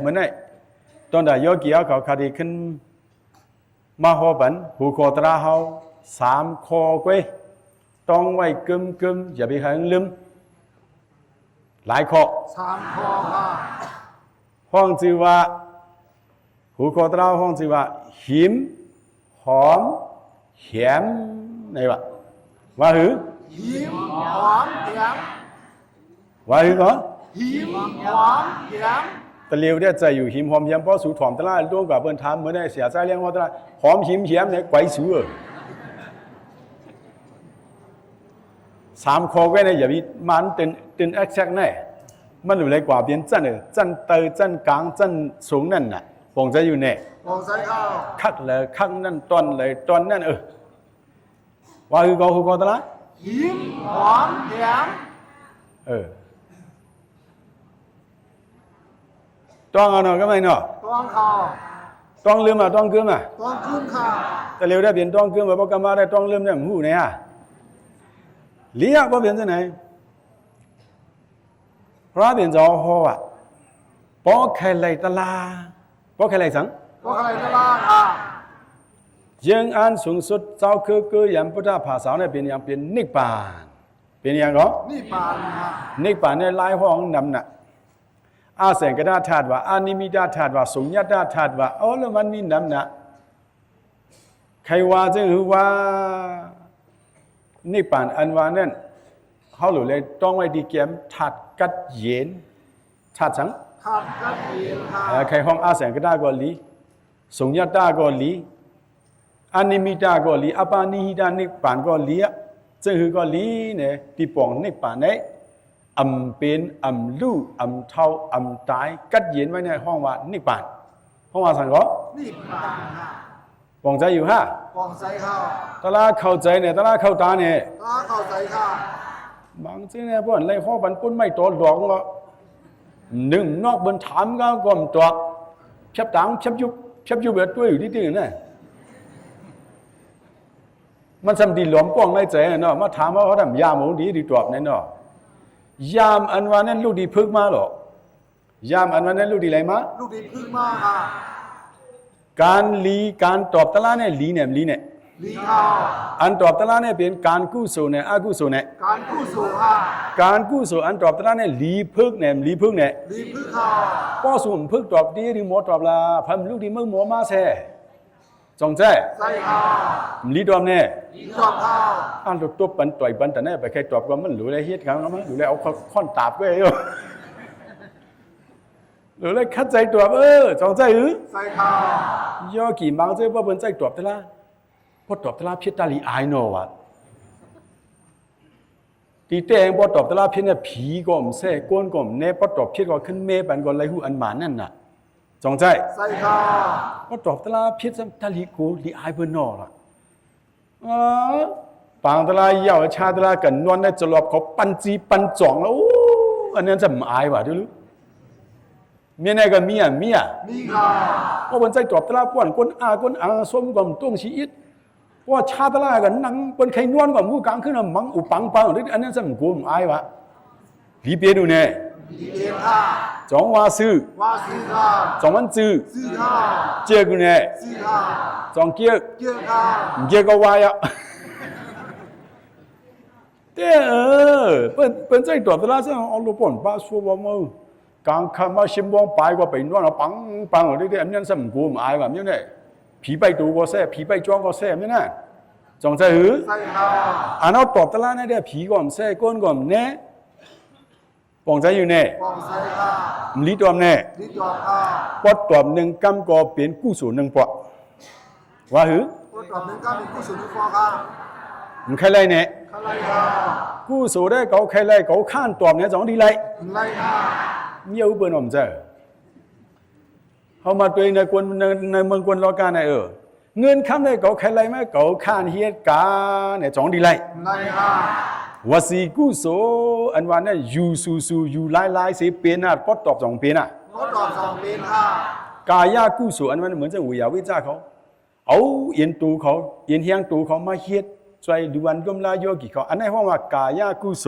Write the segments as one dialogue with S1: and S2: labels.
S1: เมื่อไหร่ตอนใดโยกีเขาคดีขึ้นมาหอบันหูโคตราเขา3 ข้อก้วยต้องไว้กึมอย่าไปหันลืมหลายข้อ
S2: 3 ข้อค่ะ
S1: ห้องชื่อว่าหูโคตราห้องชื่อว่าหิมหอมแหมไหนวะว่าหือ
S2: หิมหอมแหม
S1: ว่าหือเหรอ
S2: หิมหอมแหม
S1: ตะเลียวเนี่ยใจอยู่หิมหอมแหมเพราะสูถ่อมตะล่าล่วงกับเปิ้นทำเมื่อได้เสียใจเลี้ยงว่าตะล่าหอมหิมแหมเนี่ยไกวสู3 ข้อก้วยเนี่ยอย่าไปมันตึง exact แน่มันอยู่ในกว่าเปลี่ยนจันจันเตอจันกลางจันสูงนั่นน่ะปงใจอยู่แน่
S2: ปงใจเข้า
S1: คักเลยคักนั่นตอนเลยตอนนั่นว่าคือเขาตะล่า
S2: หิมหอมแหม
S1: ต้องเอาหน่อยก็ไม่เนาะ
S2: ต้องเข้า
S1: ต้องลืมอ่ะต้องกึมอ่ะ
S2: ต้องกึมค่ะ
S1: แต่เร็วได้เปลี่ยนต้องกึมแบบกรรมาได้ต้องลืมเนี่ยหูเนี่ยเลี้ยก็เปลี่ยนที่ไหนพระเปลี่ยนจอหัวป้อใครไหลตลาป้อใครไหลสัง
S2: ป้อใครไหลตลาค่ะ
S1: ยังอันสูงสุดเจ้าคืออย่างพุทธภาษาเนี่ยเป็นอย่างเป็นนิพพานเป็นอย่างก็
S2: นิพพานค่ะ
S1: นิพพานในหลายห้องนำน่ะอาเสงกดาธาตุว่าอานิมิตาธาตุว่าสุญญตาธาตุว่าแล้วมันมีนำน่ะใครว่าจึงคือว่านิพพานอันว่านั่นเขาหลุดเลยต้องไว้ดีเกมธาตุกัดเย็นธาตุสัง
S2: ธาตุกัดเย็นค่ะ
S1: ใครห้องอาเสงกดาก็ลีสุญญตาก็ลีอานิมิตาก็ลีอปานิหิตานิพพานก็ลีจึงคือก็ลีเนี่ยที่ปองนิพพานเนี่ยเป็นลู่เท่าตายกัดเย็นไว้ในห้องว่านิพพานห้องว่าสังก็
S2: นิพพานค่ะ
S1: ปองใจอยู่ฮะ
S2: ปองใจค่ะ
S1: ตลาเข้าใจเนี่ยตลาเข้าตาเนี่ย
S2: ตลาเข้าใจค่ะ
S1: บางทีเนี่ยพวกอะไรข้อบันปุ่นไม่ตัวหลอกว่าหนึ่งนอกบนถามก็กลมตัวชับตังชับยุบแบบตัวอยู่ที่ตื่นเนี่ยมันสำดีหลวมป้องในใจเนาะมาถามว่าเขาทำยามของดีตัวเนี่ยเนาะยามอันวันนั้นลูกดีพึกมาหรอยามอันวันนั้นลูกดีอะไรมา
S2: ลูกดีพึกมาค่ะ
S1: การตอบตะล่าเนี่ยลีค่ะอันตอบตะล่าเนี่ยเป็นการกุศลเนี่ยอกุศลเนี่ย
S2: การกุศลค่ะ
S1: การกุศลอันตอบตะล่าเนี่ยลีพึกเนี่ย
S2: ค่ะ
S1: ป้อสุ่มพึกตอบดีหรือหมอตอบละพันลูกดีมึงหมอมาแซ่จงใจ
S2: ใช่ค่ะ
S1: ลีตอบเนี่ย
S2: ลีตอบค่ะ
S1: อันลูกตัวปันต่อยปันแต่เนี่ยไปใครตอบก็มันหรืออะไรเฮ็ดกันมั้งหรืออะไรเอาค้อนตาบก็อยู่หรืออะไรคัดใจตอบจงใจ
S2: ใช่ค่ะ
S1: ย่อกี่มังเจ้าว่าเป็นใจตอบตะล่าพอตอบตะล่าพิจตาลีอายโนวะตีแต่งพอตอบตะล่าพิจเนี่ยผีก็มแซ่ก้นก็มเน่พอตอบพิจก็ขึ้นเมปันก็ไรหูอันหมานั่นน่ะจงใจ
S2: ใช่ค่ะ
S1: พอตอบตะล่าพิจตาลีกูลีอายเบนอละปางตะล่าเย่าชาตะล่ากันนวลในจลอบเขาปันจีปันจ่องแล้วอันนั้นจะไม่อายว่ะดูลูกเมียไหนก็มี
S2: ค่ะ
S1: ก็เป็นใจตอบตะล่าป้อนก้นอาส้มก็ต้วงชีอิดว่าชาตะล่ากันนั่งเป็นใครนวลก็มูกลางขึ้นมังอุปังหรืออันนั้นจะไม่กูไม่อายวะลีเปียดูเนี่ย
S2: ลีเปียค่ะ
S1: จงว่าซื้อ
S2: ค่ะ
S1: จงมันซื้อ
S2: ค่ะ
S1: เจ้ากูเนี่ย
S2: ค่ะ
S1: จงเกี่ย
S2: ค่ะ
S1: เกี่ยก็วายแต่เป็นใจตอบตะล่าจะเอาลูกป้อนป้าชัวว่ามือกลางคำว่าชิมวงไปก็ไปนวลปังหรืออันนั้นจะไม่กูไม่อายแบบนี้เนี่ยผีไปดูก็แซ่ผีไปจ้องก็แซ่ไม่น่ะจงใจ
S2: ใช่ค่ะ
S1: อันนั้นตอบตะล่าเนี่ยผีก็ไม่แซ่ก้นก็ไม่แน่ปองใจอยู่แน่
S2: ปองใจค่ะ
S1: ลีตอบแน่
S2: ลีตอบค่ะ
S1: ปอดตอบหนึ่งกำก็เป็นกู้สูหนึ่งปอว่าหือ
S2: ปอดตอบหนึ่งกำเป็นกู้สูหนึ่งปอค่ะ
S1: มันใครไล่เนี่ย
S2: ใครไล่ค่ะ
S1: กู้สูได้เขาใครไล่เขาข้านตอบเนี่ยสองดีไล่
S2: ค่ะ
S1: เยี่ยวเปิ่นอมเจอเขามาตัวในคนในเมืองคนโลกาเนี่ยเงินคำได้เขาใครไล่ไหมเขาข้านเฮียกาเนี่ยสองดีไล่
S2: ค่ะ
S1: วสีกุโสอันวันนั้นยูซูยูไล่เสียเป็นปอดตอบสองเป็น
S2: ปอดตอบสองเป็นค่ะ
S1: กายากุโสอันวันเหมือนจะวิยาวิจาเขาเอาเอียนตูเขาเอียนเฮียงตูเขามาเฮ็ดใจดูวันกมลาโยกิเขาอันนี้ห้องว่ากายากุโส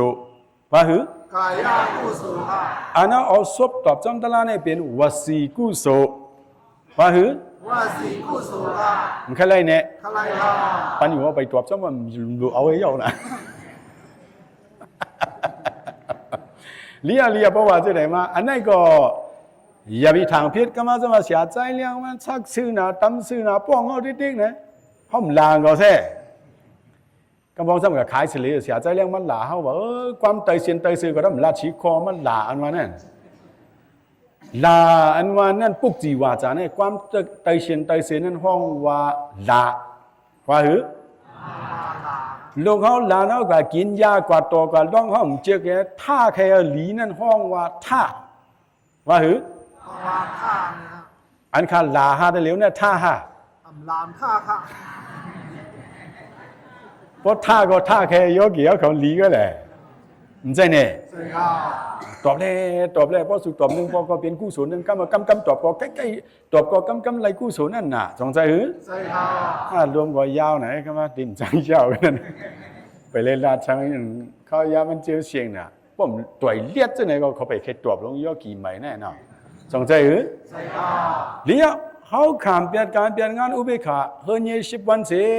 S1: ว่าหือก
S2: กายกุศลค่ะ
S1: อันนั้นเอาศพตอบจำตลาเนี่ยเป็นวสีกุศลว่าหือ
S2: วสีกุศลค่ะ
S1: มันแค่ไรเนี่ย
S2: ขลายค่ะ
S1: ปันอยู่ว่าไปตอบจำมันเอาไว้ยาวนะเลียเพราะว่าจะไหนมาอันนั้นก็อย่าไปทางเพชรก็มาจะมาเสียใจเรื่องมันชักซื้อนะตำซื้อนะป้องเอาติ๊กๆนะห้องลางก็แท้กำลังสมัยขายเฉลี่ยเสียใจเรื่องมันหลาเขาบอกความเตยเสียนเตยซื้อก็ต้องลาชีคอมันหลาอันว่านั่นลาอันว่านั่นปุกจีว่าจาเนี่ยความเตยเสียนเตยซื้อนั่นห้องว่าลาว่าหือลูกเขาลาเนาะก็กินยากว่าตัวก็ร้องห้องเจ๊กแกท่าแค่หลีนั่นห้องว่าท่าว่าหือ
S2: ว่าท่าเนี่ยค่ะ
S1: อันข้าลาฮาได้เหลียวเนี่ยท่าฮา
S2: ลามท่าค่ะ
S1: เพราะท่าก็ท่าแค่โยกี่เขาหลีก็แหละมันใช่เนี่ย
S2: ใช่ค่ะ
S1: ตอบเลยเพราะสุดตอบหนึ่งพอก็เป็นกู้ศูนย์หนึ่งกำตอบก็ใกล้ๆตอบก็กำไรกู้ศูนย์นั่นน่ะสงสัยหือ
S2: ใช่ค่ะ
S1: ถ้ารวมก็ยาวไหนก็มาติ่มจังเจ้ากันไปเล่นลาชังเขายามันเจียวเสียงน่ะผมตัวเลียดจะไหนก็เขาไปแค่ตอบลงโยกี่ใหม่แน่นอนสงสัยหือ
S2: ใช่ค่ะ
S1: เลี้ยเขาขามเปลี่ยนการเปลี่ยนงานอุเบกขาเฮือน20 วันเสีย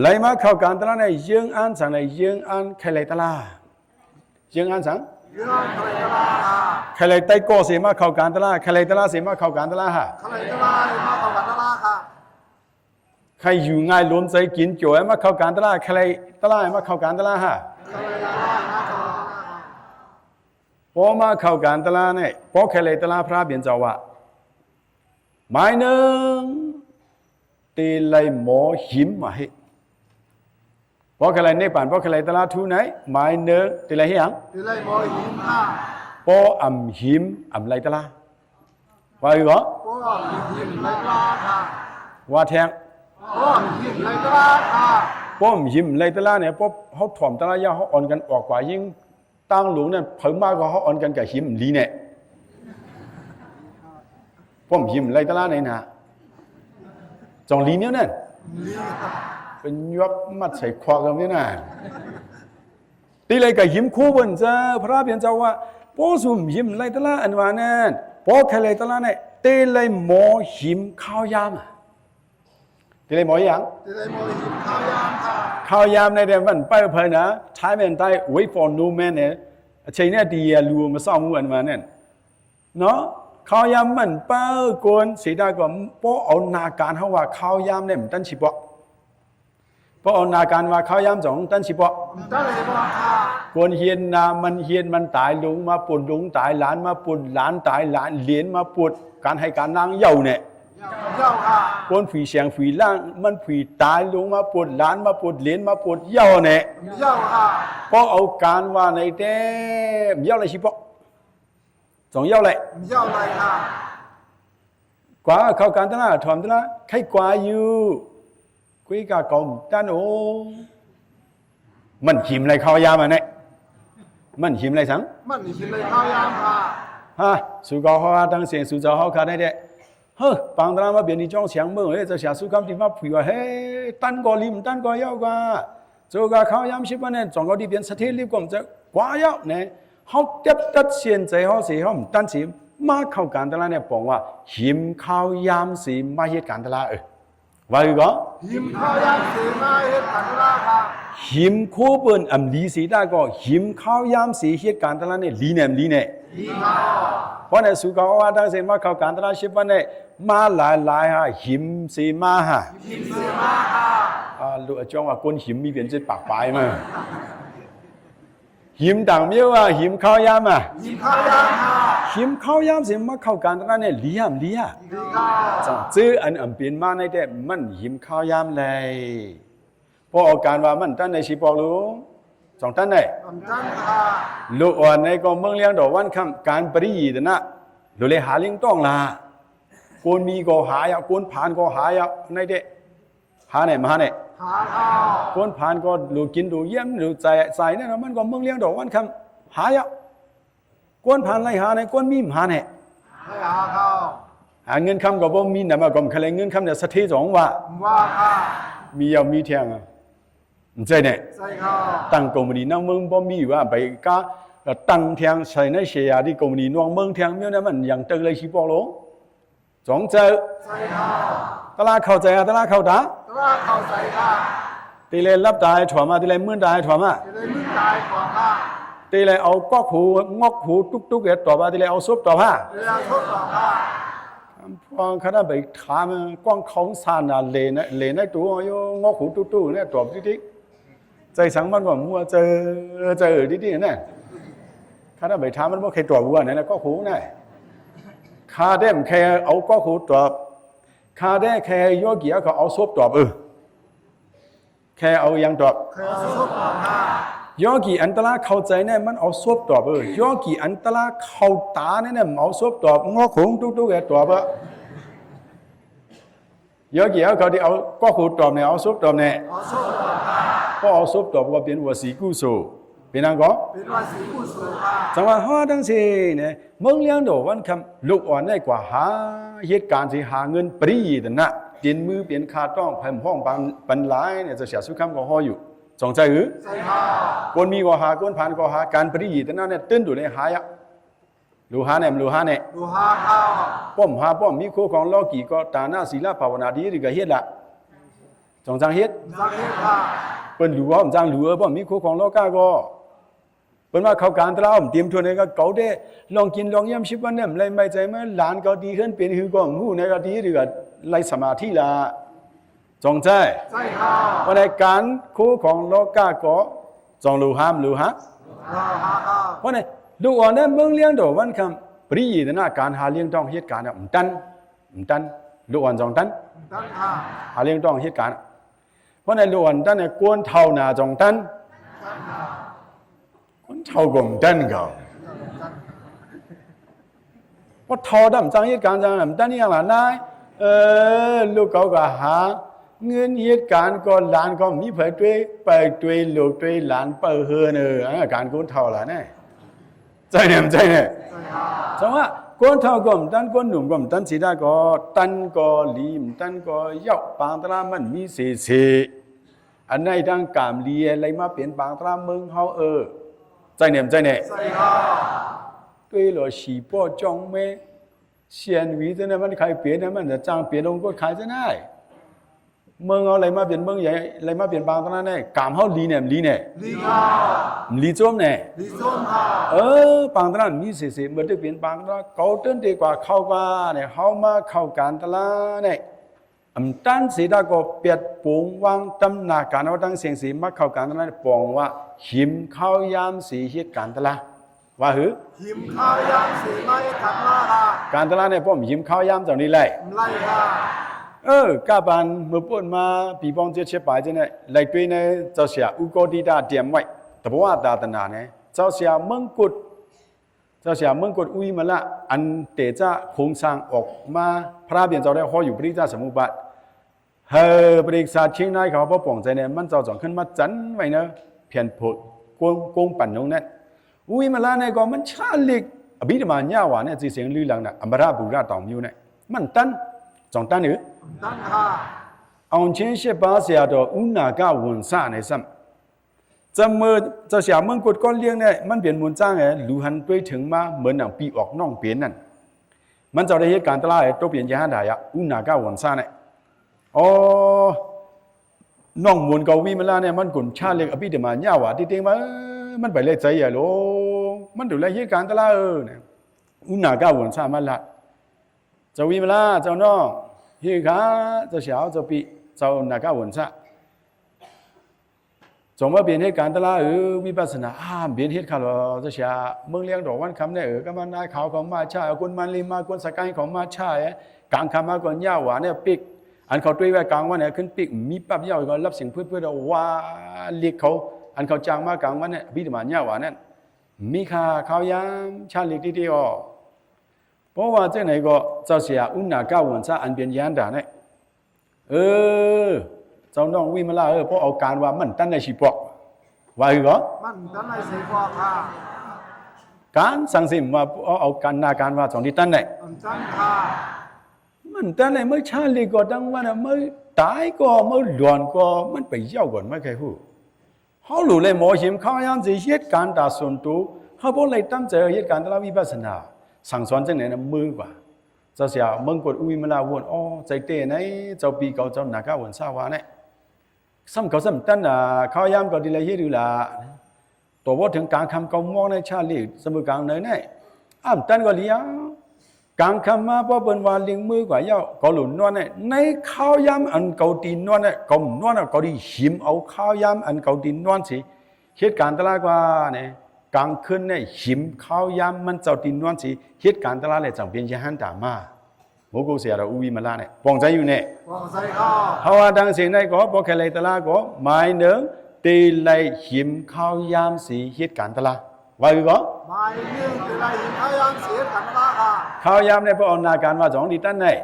S1: ไล่มาเข้าการตลาดในยังอันสั่งในยังอันใครไล่ตลาดยังอันสั่ง
S2: เรื่องขลายตลาค่ะ
S1: ใครไล่ไต้โก้เสียมาเข้าการตลาดใครไล่ตลาดเสียมาเข้าการตลาดฮะ
S2: ขลายตลามาเข้ากันตลาค่ะ
S1: ใครอยู่ง่ายล้นใจกินจ่วยมาเข้าการตลาดใครไล่ตลาดมาเข้าการตลาดฮะ
S2: ขลายตลามาเข้ากันตลาค่ะ
S1: พอมาเข้าการตลาดเนี่ยพอใครไล่ตลาดพระเบียนเจ้าว่าหมายหนึ่งตีไล่หมอหิมมาให้พอใครไล่ในป่านพอใครไล่ตลาดทูไหนหมายหนึ่งตีไล่ให้ยัง
S2: ที่ไรโมหิมค่ะ
S1: พออำหิมอำไล่ตลาดว่าอีกเหรอ
S2: พวกหิมไรตลาค่ะ
S1: ว่าแทง
S2: พวกหิมไรตลาค่ะ
S1: ป้อมหิมไล่ตลาดเนี่ยพอเขาถ่อมตลาดยาเขาอ่อนกันออกกว่ายิ่งตั้งหลวงเนี่ยเพิ่มมากกว่าเขาอ่อนกันกับหิมลีเนี่ยป้อมหิมไล่ตลาดไหนนะจองลีเนี่ยนั่น
S2: ลีค่ะ
S1: เป็นยกมัดใส่ควักกันเนี่ยนะตีเลยกับหิมคู่บนเจ้าพระเบียนเจ้าว่าป้อสุมหิมไล่ตลาดอันว่านั่นป้อใครไล่ตลาดเนี่ยตีเลยหมอหิมข้าวยามตีเลยหมอยัง
S2: ที่ไรโมหิมข้าวยามค่ะ
S1: ข้าวยามในเดือนวันไปเพลินนะใช้เป็นได้ wait for no man เนี่ยใช้เนี่ยดีลูมาซ่อมมืออันมาเนี่ยเนาะข้าวยามมันเป้ากวนสีได้ก็ป้อเอานาการเขาว่าข้าวยามเนี่ยมันตั้งชิบะป้อเอานาการว่าข้าวยามสองตั้งชิบะ
S2: ได้เลยบ้างค่ะ
S1: กวนเฮียนนามันเฮียนมันตายลุงมาปุดลุงตายหลานมาปุดหลานตายหลานเหรียญมาปุดการให้การนางเย่าเนี่ย
S2: เจ้าค่ะ
S1: กวนผีเสียงผีล่างมันผีตายลุงมาปุดหลานมาปุดเหรียญมาปุดเย่าเนี่ย
S2: เจ้าค่ะ
S1: พอเอาการว่าในเต้มเย่าอะไรชิบะสองเย่าอะไร
S2: เจ้าไรค่ะ
S1: กว่าเข้าการตลาดถอมตลาดใครกว่าอยู่คุยกับกองตันโอมันหิมอะไรข้าวยามาเนี่ยมันหิมอะไรสัง
S2: มันหิมไรข้าวยามค่ะ
S1: ฮะสุกเขาตั้งเสียงสุจเขาขาได้เด้เฮ้ปังตลาดมาเปลี่ยนนี่จ้องเสียงเมื่อจะเสียสุกคำที่มาพูดว่าเฮ้ตันก็ริมตันก็ยาวกว่าสุกข้าวยามชิบะเนี่ยจงก็ที่เปลี่ยนสถิติก็จะกว่ายาวเนี่ยเขาเด็บตัดเสียนใจเขาสิเขาไม่ตันสิมาเข้าการตลาดเนี่ยบอกว่าหิมข้าวยามสิมาเหตุการตลาดว่าอีกเหรอ
S2: หิมข้าวยามเสียมาเหตุการณ์ตลาค่ะ
S1: หิมคู่เปิ้นอำลีสีได้ก็หิมข้าวยามสีเหตุการตลาดเนี่ยลีเนี่ยลีเนี่ย
S2: ลีค่ะ
S1: เพราะเนี่ยสุกว่าตั้งเสียมาเข้าการตลาดชิบะเนี่ยมาหลายฮะหิมสีมาฮะ
S2: หิมเสียมาค่ะ
S1: ลูกจ้องว่าก้นหิมมีเป็นจิตปากปลายมาหิมต่างเมียวหิมข้าวยาม
S2: หิมข้าวยามค่ะ
S1: หิมข้าวยามสิมาเข้าการตลาดเนี่ยเลี้ย
S2: ลีค่ะ
S1: จังจื้ออันเปลี่ยนมาในแต่มันหิมข้าวยามเลยพออาการว่ามันตั้นในชีปอกลุงสองตั้นไหน
S2: ทำจันค่ะ
S1: ลูกอ่อนในก็เมืองเลี้ยงดอกวันคำการปริยีดนะดูเลยหาเลี้ยงต้องละกวนมีก็หายกวนผ่านก็หายในเด็หาไหนมาไหน
S2: หาข้าว
S1: กวนผ่านก็ดูกินดูเยี่ยมดูใจเนี่ยนะมันก็เมืองเลี้ยงดอกวันคำหายกวนผ่านไรหาไหนกวนมีมหาไหน
S2: ให้หาข้าว
S1: หาเงินคำก็บ่มีนะมาก็ใครเงินคำเนี่ยสถิตสองว่า
S2: ว่าค่ะ
S1: มีมีเทียง唔知呢？
S2: ใช่ข้า
S1: 当公民那门不米话被家当天谁那些呀的公民那门天没有那么样得来去包咯。总之，
S2: ใช่ข้า
S1: ตลาดเข้าใจตลาดเข้าตา
S2: ตราเข้าใส่ข้า
S1: ตีเลยรับได้ถวมาตีเลยมื่นได้ถวมา
S2: จะได้มึงตายกว่าข้า
S1: ตีเลยเอาก๊อกหูงอกหูตุกตุกเอ็ดต่อมาตีเลยเอาซุปต่อมา
S2: เวลาทุกข์ต่อข้า
S1: พอขณะไปถามกว้างของสานาเลนตัวโยงอกหูตุกตุกเนี่ยตอบดิใจสังมันว่ามัวเจอดิเนี่ยขณะไปถามมันว่าใครตอบวัวเนี่ยก็หูเนี่ยคาได้แค่เอาก๊อกหูตอบคาได้แค่โยกีก็เอาซุปตอบแค่เอายังตอบ
S2: เคยทุกข์ต่อข้า
S1: โยกีอันตราเข้าใจเนี่ยมันเอาซุปตอบโยกีอันตราเข้าตาเนี่ยมันเอาซุปตอบงอขงตุกตุกแกตอบโยกีเขาที่เอาก๊อกหูตอบเนี่ยเอาซุปตอบเนี่ย
S2: ขอทุกข์ต่อข้า
S1: ก็เอาซุปตอบก็เป็นวสีกุโสเป็นนั่นก็
S2: เป็นว่าสีผู้สูงข้า
S1: จังหวะฮ่าทั้งสี่เนี่ยมึงเลี้ยงโดวันคำลูกอ่อนได้กว่าหาเหตุการณ์ที่หาเงินปรีแต่นะเปลี่ยนมือเปลี่ยนคาต้องเพิ่มห้องปันหลายเนี่ยจะเสียสุขคำก็ห่ออยู่จงใจหรือ
S2: ใช่ข้า
S1: คนมีก็หาคนผ่านก็หาการปรีแต่นั้นเนี่ยตื้นดูเลยหายะลูหาเนี่ยลูหาเนี่ย
S2: ดูหาข้า
S1: ป้อมหาป้อมมีคู่ของโลกีก็ตาหน้าศีลภาวนาดีหรือก็เฮ็ดละจงจังเฮ็ด
S2: สักเฮ็ดข้า
S1: เป็นหลัวผมจังหลัวป้อมมีคู่ของโลกาก็เป็นว่าเขาการตลาดเตรียมทัวร์เนี่ยก็เก่าได้ลองกินลองย่ำชิบวันเนี่ยไรไม่ใจมั้ยหลานก็ดีขึ้นเป็นหือก็หูเนี่ยก็ดีหรือก็ไรสมาธิละจงใจ
S2: ใช่ข้า
S1: วันในการคู่ของโลกาก็จงลูหามลูฮะ
S2: เราหาข้า
S1: วันในลูกอ่อนเนี่ยเมืองเลี้ยงโดวันคำปรีแต่หน้าการหาเลี้ยงต้องเหตุการณ์เนี่ยตันลูกอ่อนจงตัน
S2: ตั้งข้า
S1: หาเลี้ยงต้องเหตุการณ์เพราะในลูกอ่อนตันเนี่ยกวนเท่านาจงตันคนเท่ากงตันเขาเพราะเท่าดำจังเหตุการณ์จังตันนี่อย่างไรนายลูกเขาก็หาเงินเหตุการณ์ก็หลานก็มีเผยด้วยไปด้วยลูกด้วยหลานเปิดเฮือนการกวนเท่าละเนี่ยใจเนี่ย
S2: ใช่ข้า
S1: จังว่ากวนเท่าก็ตันกวนหนุ่มก็ตันสีดาก็ตันก็ลีมตันก็เย้าปางตรามันมีเสอันในทางกามเลียอะไรมาเปลี่ยนปางตราเมืองเฮาใจเนี่ย
S2: ใช่ข้า
S1: 对了西北江咩鲜鱼真的มันขายเปลี่ยนนะมันจะจ้างเปลี่ยนลงก็ขายจะได้เมืองเอาอะไรมาเปลี่ยนเมืองใหญ่อะไรมาเปลี่ยนบางตอนนั้นเนี่ยกามเฮาลีเนี่ยลีเนี่ย
S2: ลีข้า
S1: ลีจ้มเนี่ย
S2: ลีส้มข้า
S1: บางตอนนั้นมีเสียๆมันจะเปลี่ยนบางตอนเก่าต้นดีกว่าเข้ามาเนี่ยเฮามาเข้าการตลาดเนี่ยตันสีดาก็เปียดปวงวางตำหนักการเอาตั้งเสียงสีมาเข้าการตลาดปองว่าหิมข้าวยามสีเหตุการตลาดว่าหือ
S2: หิมข้าวยามสีไม้ขัดมาข้า
S1: การตลาดเนี่ยผมหิมข้าวยามจากนี้แหละ
S2: ไล่ข้า
S1: กาบันเมื่อปุ่นมาปีบองเจ็ดเชปายเนี่ยไล่ด้วยเนี่ยเจ้าเสียอุโกดีดาเดียมไว้แต่ว่าตาตนาเนี่ยเจ้าเสียมังกุฎอุ้ยมาละอันเตจ้าโครงสร้างออกมาพระเบียนเจ้าได้ห้อยอยู่ปริจาสมุบัติปริศาเชียงนายเขาพอป่องใจเนี่ยมันเจ้าจ่องขึ้นมาจันไว้เนอะเพียนผดกงปั่นนงเนี่ยอุ้ยมาละเนี่ยก็มันชาลิกอภิธรรมญาวาเนี่ยจีเสียงลือหลังน่ะอมราบุราตองมิวเนี่ยมันตันจ่องตันหรือ
S2: ตั้งข้า
S1: เอาเช่นเช่ป้าเสียดอกอุณากาวนซ่าในซ้ำจะเมื่อจะเสียเมืองกดก้อนเลี้ยงเนี่ยมันเปลี่ยนมูลจ้างลูหันด้วยถึงมาเหมือนหนังปีออกน่องเปลี่ยนนั่นมันจะได้เหตุการณ์ตลาดตัวเปลี่ยนยาได้อะอุณากาวนซ่าเนี่ยน่องมูลเกาวีมันละเนี่ยมันกุนชาเล็กอภิธรรมญาวาที่เต็งมามันไปเลยใจใหญ่โลมันดูแลเหตุการณ์ตลาดเนี่ยอุณากาวนซ่ามันละเจ้าวีมันละเจ้าน้องเฮ้ยข้าเจ้าเสียวเจ้าปีเจ้านากาวนซ่าจงมาเปลี่ยนเหตุการณ์ตลาดวิปัสสนาเปลี่ยนเหตุการณ์เราจะเสียเมืองเลี้ยงดอกวันคำเนี่ยก็มันนายขาวของมาชาคนมันลีมาคนสกายของมาชากลางคำมาก่อนย่าหวานเนี่ยปิกอันเขาตุ้ยไว้กลางวันเนี่ยขึ้นปิกมีปั๊บย่าก็รับสิ่งเพื่อว่าเรียกเขาอันเขาจางมากลางวันเนี่ยพิธามย่าหวานนั่นมีค่าข้าวยามชาเล็กที่เดียวเพราะว่าเจ้าไหนก็เจ้าเสียอุณนากาวนซ่าอันเปลี่ยนยันด่าเนี่ยเจ้าน้องวิมาลาเพราะเอาการว่ามันตั้นในชีปอกว่าคือก็
S2: มันตั้งในสีฟ้าข้า
S1: การสังสิมว่าเอาการนาการว่าสองที่ตั้นไหน
S2: ตั้งข้า
S1: มันตั้นไหนเมื่อชาลีก็ตั้งว่าเมื่อตายก็เมื่อหลอนก็มันไปเย่าก่อนไม่เคยพูด เขาหลุเลยหมอหิมข้าวยามสิเหตุการณ์ตาส่วนตัวเขาบอกเลยตั้งใจเหตุการณ์ตลาวิปัสสนาสั่งสอนจังไหนนะมือกว่าเจ้าเสียมึงกดอุ้ยมาลาวนอ๋อใจเต้ไหนเจ้าปีเก่าเจ้าหนักวนสาวาเนี่ยซ้ำเขาซ้ำตั้นข้าวยามก็ดีเลยเฮ็ดอยู่ละตัวว่าถึงกลางคำเก่ามองในชาลีสมุกลางเลยเนี่ยตั้นก็เลี้ยงกลางคำมาพอเป็นวาลิงมือกว่าเย้าก็หลุนนวลเนี่ยในข้าวยามอันเก่าตีนวลเนี่ยก็นวลก็ดีหิมเอาข้าวยามอันเก่าตีนนวลสิเหตุการณ์ตลาดกว่าเนี่ยกลางคืนเนี่ยหิมข้าวยามมันเจ้าตีนนวลสิเหตุการณ์ตลาดเลยจังเป็นยหันตามาโมกุเสียเราอุวิมาลาเนี่ยปองใจอยู่เนี่ย
S2: ปองใส่ข้าว
S1: เพราะว่าดังสิ่งใดก็พอแค่เลยตลาดก็หมายหนึ่งตีเลยหิมข้าวยามสิเหตุการณ์ตลาดว่าคือก็
S2: หมายเรื่องเป็นไรหินข้าวยามเสียกันละค่ะ
S1: ข้าวยามเนี่ยพอเอานาการว่าสองดีตั้นเนี่ย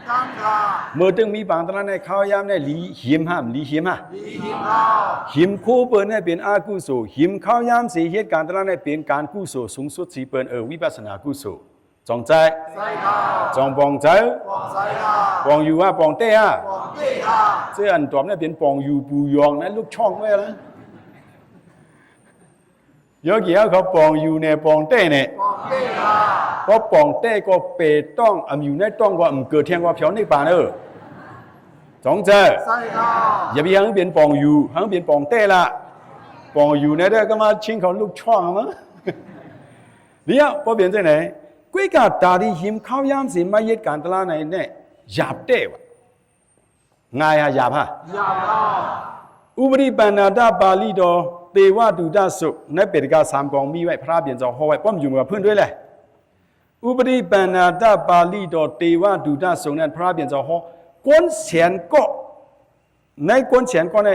S2: ตั้งค่ะ
S1: เมื่อตึงมีบางตลาดในข้าวยามในลีหิมห้ามลีหิมฮะ
S2: ดีหินข้าว
S1: หิมคู่เปิดในเป็นอากุโสหิมข้าวยามสีเหตุการณ์ตลาดในเป็นการกุโสสูงสุดสีเปิดวิปัสสนากุโสจงใจ
S2: ใส่ข้าว
S1: จงปองใจ
S2: ปองใส่ข้าว
S1: ปองอยู่ว่าปองเต้ฮะ
S2: ปองเต้ข้าว
S1: เสื้ออันตอบเนี่ยเป็นปองอยู่ปูยองนะลูกช่องไว้แล้วยกเกี่ยวเขาปองอยู่ในปองเต้เนี่ย
S2: ปองเต้ข้าว
S1: เพราะปองเต้ก็เปต้องอยู่ในต้องก็เกิดเทียงว่าเพียวในป่าเนอจงใจ
S2: ใส่ข้าว
S1: อย่าไปหังเปลี่ยนปองอยู่หังเปลี่ยนปองเต้ละปองอยู่ในเด้ก็มาชิงเขาลูกช่องมั้งเนี่ยพอเปลี่ยนใจไหนกุ้ยกาตาดีหิมข้าวยามสิมาเหตุการณ์ตลาดในเนี่ยหยาบเต้วะง่ายฮะหยาบฮะ
S2: ยาวข้าว
S1: อุปริปันนาดาบาลีโดเตวะดุดาสุในเปิดกาสามกองมีไว้พระเปลี่ยนจอหอไว้ป้อมอยู่กับเพื่อนด้วยแหละอุปริปันนาดาบาลีโดเตวะดุดาสุนั้นพระเปลี่ยนจอหอก้นเสียนก็ในก้นเสียนก็ใน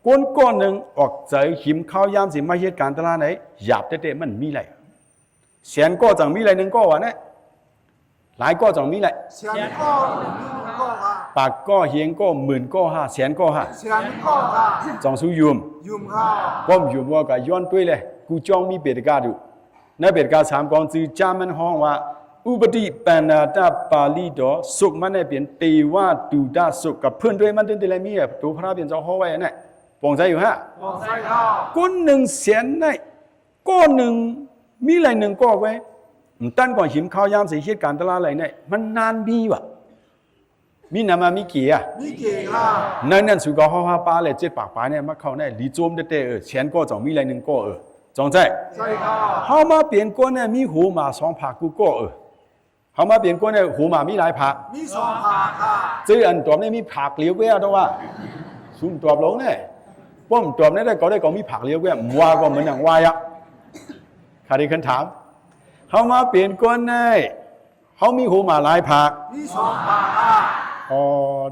S1: ก้นก้อนหนึ่งออกใจหิมข้าวยามสิมาเหตุการณ์ตลาดไหนหยาบเต้ๆมันมีไรเสียนก็จังมีไรหนึ่งก็วะเนี่ยหลายก็จังมีไร
S2: เสียนก็หนึ่งก็ค่ะ
S1: ปากก็เฮียงก็หมื่นก็ห้าแสนก็ห้า
S2: เสียนก็ค่ะ
S1: จองสู้ยุม
S2: ยุ่มข้าว
S1: ป้อมอยู่ว่าก็ย้อนด้วยเลยกูจ้องมีเปิดกาดูในเปิดกาสามกองจือจามันห้องว่าอุปติปันนาตาปาลีดอสุกมันเนี่ยเป็นเตวะดุดาสุกกับเพื่อนด้วยมันตึงแต่ละมีอ่ะตัวพระเป็นเจ้าห้อไว้เนี่ยปองใจอยู่ฮะ
S2: ปองใส่ข้าว
S1: ก้นหนึ่งเสียนได้ก้อนหนึ่งมีอะไรหนึ่งก็ไว้ตั้นก่อนหิมข้าวยามใส่เหตุการณ์ตลาดอะไรเนี่ยมันนานบีวะมีนามามีกี่อ่ะ
S2: มีเก่ข้าว
S1: นั่นสุกห้าป้าเลยเจ็ดปากป้าเนี่ยมาเข้าเนี่ยลีโจมเต้เสียนก็จ่องมีอะไรหนึ่งก็จองใจ
S2: ใส่ข้าว
S1: เขามาเปลี่ยนก้นเนี่ยมีหูหมาสองผักกูก็เขามาเปลี่ยนก้นเนี่ยหูหมามีหลายผัก
S2: มีสองขาค่ะ
S1: ซื้ออันตัวเนี่ยมีผักเลี้ยวแว่ด้วยว่าซุ่มตัวลงเนี่ยป้อมตัวเนี่ยได้ก็มีผักเลี้ยวแว่มัวก็เหมือนอย่างวายอ่ะใครได้คันถามเขามาเปลี่ยนก้นเนี่ยเขามีหูหมาหลายผัก
S2: มีสองขาค่ะ
S1: อ๋อ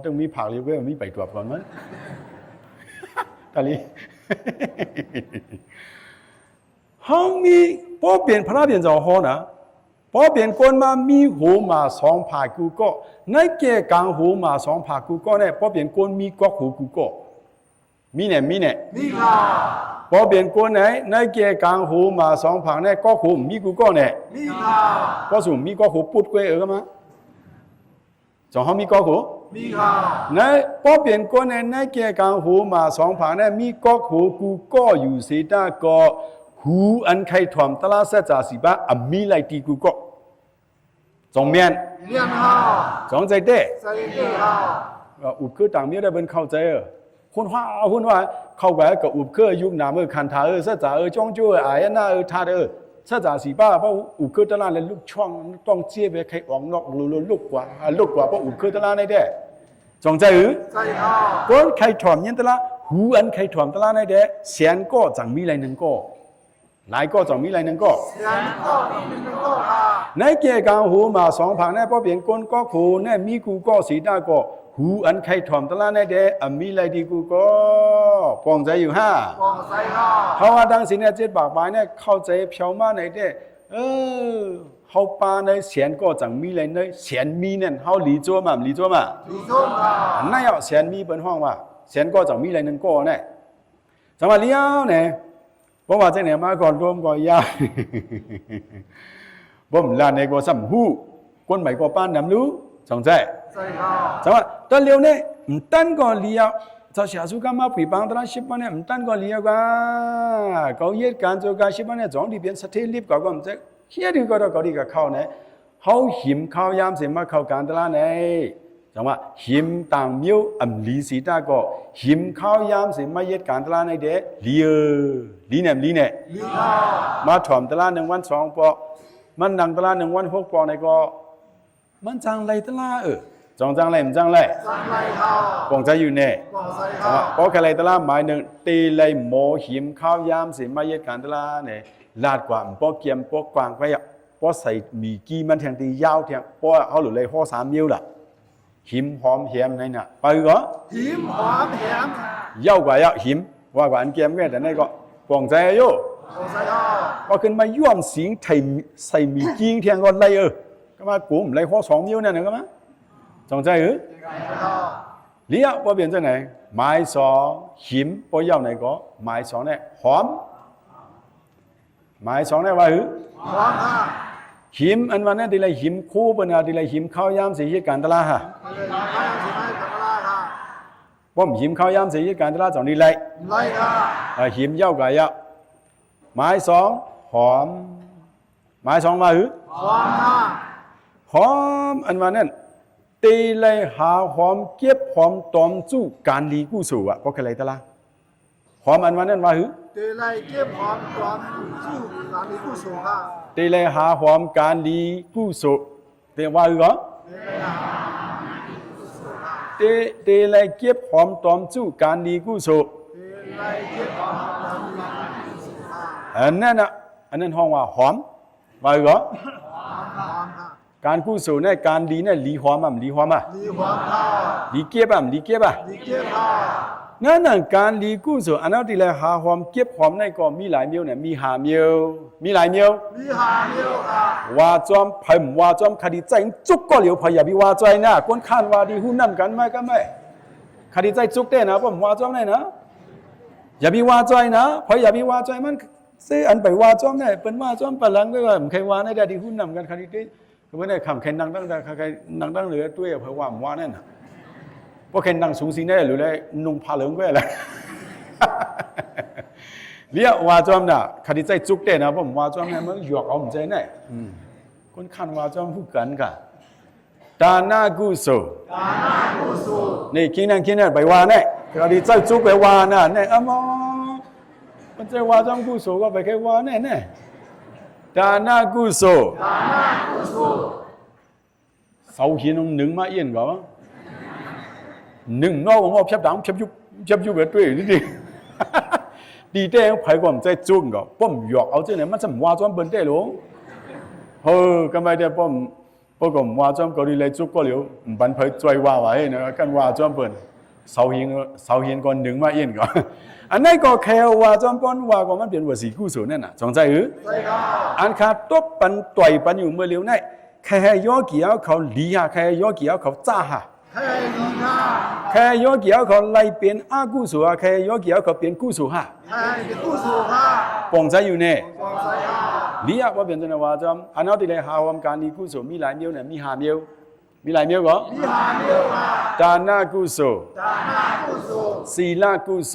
S1: ต้องมีผักเลี้ยวแว่มีไปตัวก่อนมั้ยตาลีเขามีพอเปลี่ยนพระเปลี่ยนเจ้าห้อนะพอเปลี่ยนคนมามีหูมาสองผากูก็ในแก่กลางหูมาสองผากูก็เนี่ยพอเปลี่ยนคนมีก็หูกูก็มีเนี่ย
S2: มีข้าว
S1: พอเปลี่ยนคนไหนในแก่กลางหูมาสองผาเนี่ยก็หูมีกูก็เนี่ย
S2: มีข้าว
S1: ก็สุ่มมีก็หูปุดกล้วยก็มาจองเขามีก็หู
S2: มีข้าว
S1: ในพอเปลี่ยนคนในแก่กลางหูมาสองผาเนี่ยมีก็หูกูก็อยู่สีตาก็หูอันใครถ่อมตลาดเสจ่าสิบะมีไรตีกูก็จงเมียน
S2: เลี้ยงข้าว
S1: จงใจเต้
S2: ใส่เต้ข้าว
S1: อุบคือต่างเมียได้เป็นเข้าใจคุณว่าเข้าไปกับอุบคือยุคหนามือคันทาเสจ่าจ้องจ้วยอายน่าทาเสจ่าสิบะเพราะอุบคือตลาดเลยลูกช่องต้องเจี๊ยบไปใครออกนอกลูกกว่าเพราะอุบคือตลาดในเด้จงใจ
S2: ใส่ข้าว
S1: ก้นใครถ่อมยันตลาดหูอันใครถ่อมตลาดในเด้เสียนก็จังมีไรหนึ่งก็หลายก็จังมีไรหนึ่งก็
S2: เสียนก็หนึ่งก็ค่ะ
S1: ในเกี่ยกลางหูมาสองผังในพอเปลี่ยนก้นก็หูในมีกูก็สีตาก็หูอันใครถ่อมตลาดในเด้มีไรดีกูก็ปองใจอยู่ห้า
S2: ปองใส่ข้าว
S1: เขาว่าดังสิเนี่ยเจ็ดปากปลายเนี่ยเข้าใจเพียวมาในเด้เขาปาในเสียนก็จังมีไรในเสียนมีเนี่ยเขาหลีจัวมา
S2: มีส้มข้าว
S1: นั่นเอาเสียนมีเป็นห้องว่าเสียนก็จังมีไรหนึ่งก็เนี่ยจังหวะเลี้ยวเนี่ยเพราะว่าเจ้าเนี่ยมาก่อนรวมก่อนยาบ่มลานในก็ซ้ำหูก้นใหม่ก็ป้านน้ำรู้จงใจ
S2: ใส่ข้าว
S1: จังหวะตอนเลี้ยวเนี่ยตั้นก่อนเลี้ยว เจ้าเสียสุกามาปีบางตระชิบเนี่ยมันตั้งก็เลี้ยกว่าเขาเหตุการณ์โจกาชิบเนี่ยจองที่เป็นสถิลิบก็มันจะเฮียดีก็เราก็ดีกับเขาเนี่ยเขาหิมเขายามเสียมาเขาการตลาดเนี่ยจังว่าหิมต่างมิ้วลีสีตาก็หิมเขายามเสียมาเหตุการณ์ตลาดในเด็กลีเนี่ย
S2: ลีข้า
S1: มาถ่อมตลาด1 วัน 2 ปอมันดังตลาด1 วัน 6 ปอในก็มันจังไรตลาดจองจังไรมันจังไร
S2: จังไรข้า
S1: ปองใจอยู่เนี่ย
S2: ปองใจข้า
S1: เพราะอะไรตลาดหมายหนึ่งตีเลยโมหิมข้าวยามเสียมาเหตุการณ์ตลาดเนี่ยลาดกว่าปอเกียมปอกวางไปอ่ะปอใส่มีกี้มันแทงตียาวแทงปอเขาหลุดเลยห่อ3 นิ้วล่ะหิมหอมแหมในน่ะไปก็
S2: หิมหอมแหม
S1: ยาวกว่าหิมว่ากว่าอันเกียมแค่แต่ในก็ปองใจโย่
S2: ปองใจข้า
S1: พอขึ้นมาย่วมสิงใส่มีกี้แทงก็เลยก็มากูมเลยห่อ2 นิ้วเนี่ยนะก็มาจงใจเลี้ยว่าเปลี่ยนจากไหนหมาย2หิมปอยาวไหนก็หมาย2เนี่ยหอมหมาย2เนี่ยว่าหอ
S2: มค่ะ
S1: หิมอันวันนี้ดีเลยหิมคู่ปนาดีเลยหิมข้าวยามเสียการตลาดฮะป้อมหิมข้าวยามเสียการตลาดจงดีเลยค่ะหิมยาวกับยาวหมาย2หอมหมาย2ว่าหอ
S2: มค่ะ
S1: หอมอันวันนั้นตีเลยหาหอมเก็บหอมตอมจู้การลีกู้สู่อ่ะก็แค่ไรตลาหอมอันวันนั้นว่าหือ
S2: ตีเลยเก็บหอมตอมจู้การลีกู้สู่ค่ะ
S1: ตีเลยหาหอมการลีกู้สู่เตียว่าหือก็ตีเลยเก็บหอมตอมจู้การลีกู้สู่อันนั้นห้องว่าหอมว่าหือก็การกู้สู่เนี่ยการดีเนี่ยลีหอมอ่ะลีหอมอ่ะลีเก็บอ่ะลีเก็บอ่ะงั้นการลีกู้สู่อันนั้นที่เลยหาหอมเก็บหอมในก็มีหลายมิ้วเนี่ยมี5 มิ้วมีหลายมิ้วว่าจอมเพิ่มว่าจอมคดีใจจุกก็เหลียวพยาบิว่าใจนะคนข้านว่าดีหุ่นนั่นกันไหมก็ไม่คดีใจจุกได้นะผมว่าจอมได้นะอย่าบิว่าใจนะพยาบิว่าใจมันซื้ออันไปว่าจอมได้เป็นว่าจอมปลังก็ไม่เคยว่าได้ดีหุ่นนั่นกันคดีได้คือไม่ได้คำแค่นั่งตั้งแต่ใครนั่งตั้งเหลือตัวเพราะว่าว่านั่นน่ะเพราะแค่นั่งสูงสิงได้หรือได้นุ่งผ้าเหลืองก็อะไรเรียกว่าจอมน่ะคดีใจจุกเด่นนะผมว่าจอมเนี่ยมันหยอกเอาผมใจแน่คนขันว่าจอมพูดกันกันตาหน้ากุศลนี่กินนั่นไปว่าแน่คดีใจจุกไปว่าน่ะแน่อ๋อมันจะว่าจอมกุศลก็ไปแค่ว่าแน่ตาหน้ากุศลเสาหินหนึ่งมาเอียนก่อนหนึ่งนอกของเราเพียบดังเพียบยุบแบบตัวนี่ดิดีเต้เขาไปก่อนใจจุ่มก่อนป้อมหยอกเอาเจ้าเนี่ยมันจะว่าจอมเบิ้ลได้หรอก็ไม่ได้ป้อมก็ว่าจอมก็ดีเลยจุกก็เหลียวบันเพยจอยว่าไว้นะกันว่าจอมเบิ้ลเสาหินก่อนหนึ่งมาเอียนก่อนอันนั้นก็แค่ว่าจอมป้อนว่าก็มันเปลี่ยนว่าสีกู้สูนั่นน่ะจงใจอันขาดตบปันต่อยปันอยู่เมื่อเร็วนี่แค่ย่อเกี่ยวเขาลีฮะแค่ย่อเกี่ยวเขาจ้าฮะแค่ย่อเกี่ยวเขาไล่เปลี่ยนอากู้สูฮะแค่ย่อเกี่ยวเขาเปลี่ยนกู้สูฮะปองใจอยู่เนี่ยลีฮะว่าเปลี่ยนจนว่าจอมอันนั้นที่เลยหาวมการลีกู้สูมีหลายมิ้วเนี่ยมี5 มิ้วมีหลายมิ้วก็มี5 มิ้วค่ะดานากุโสศีลกุโส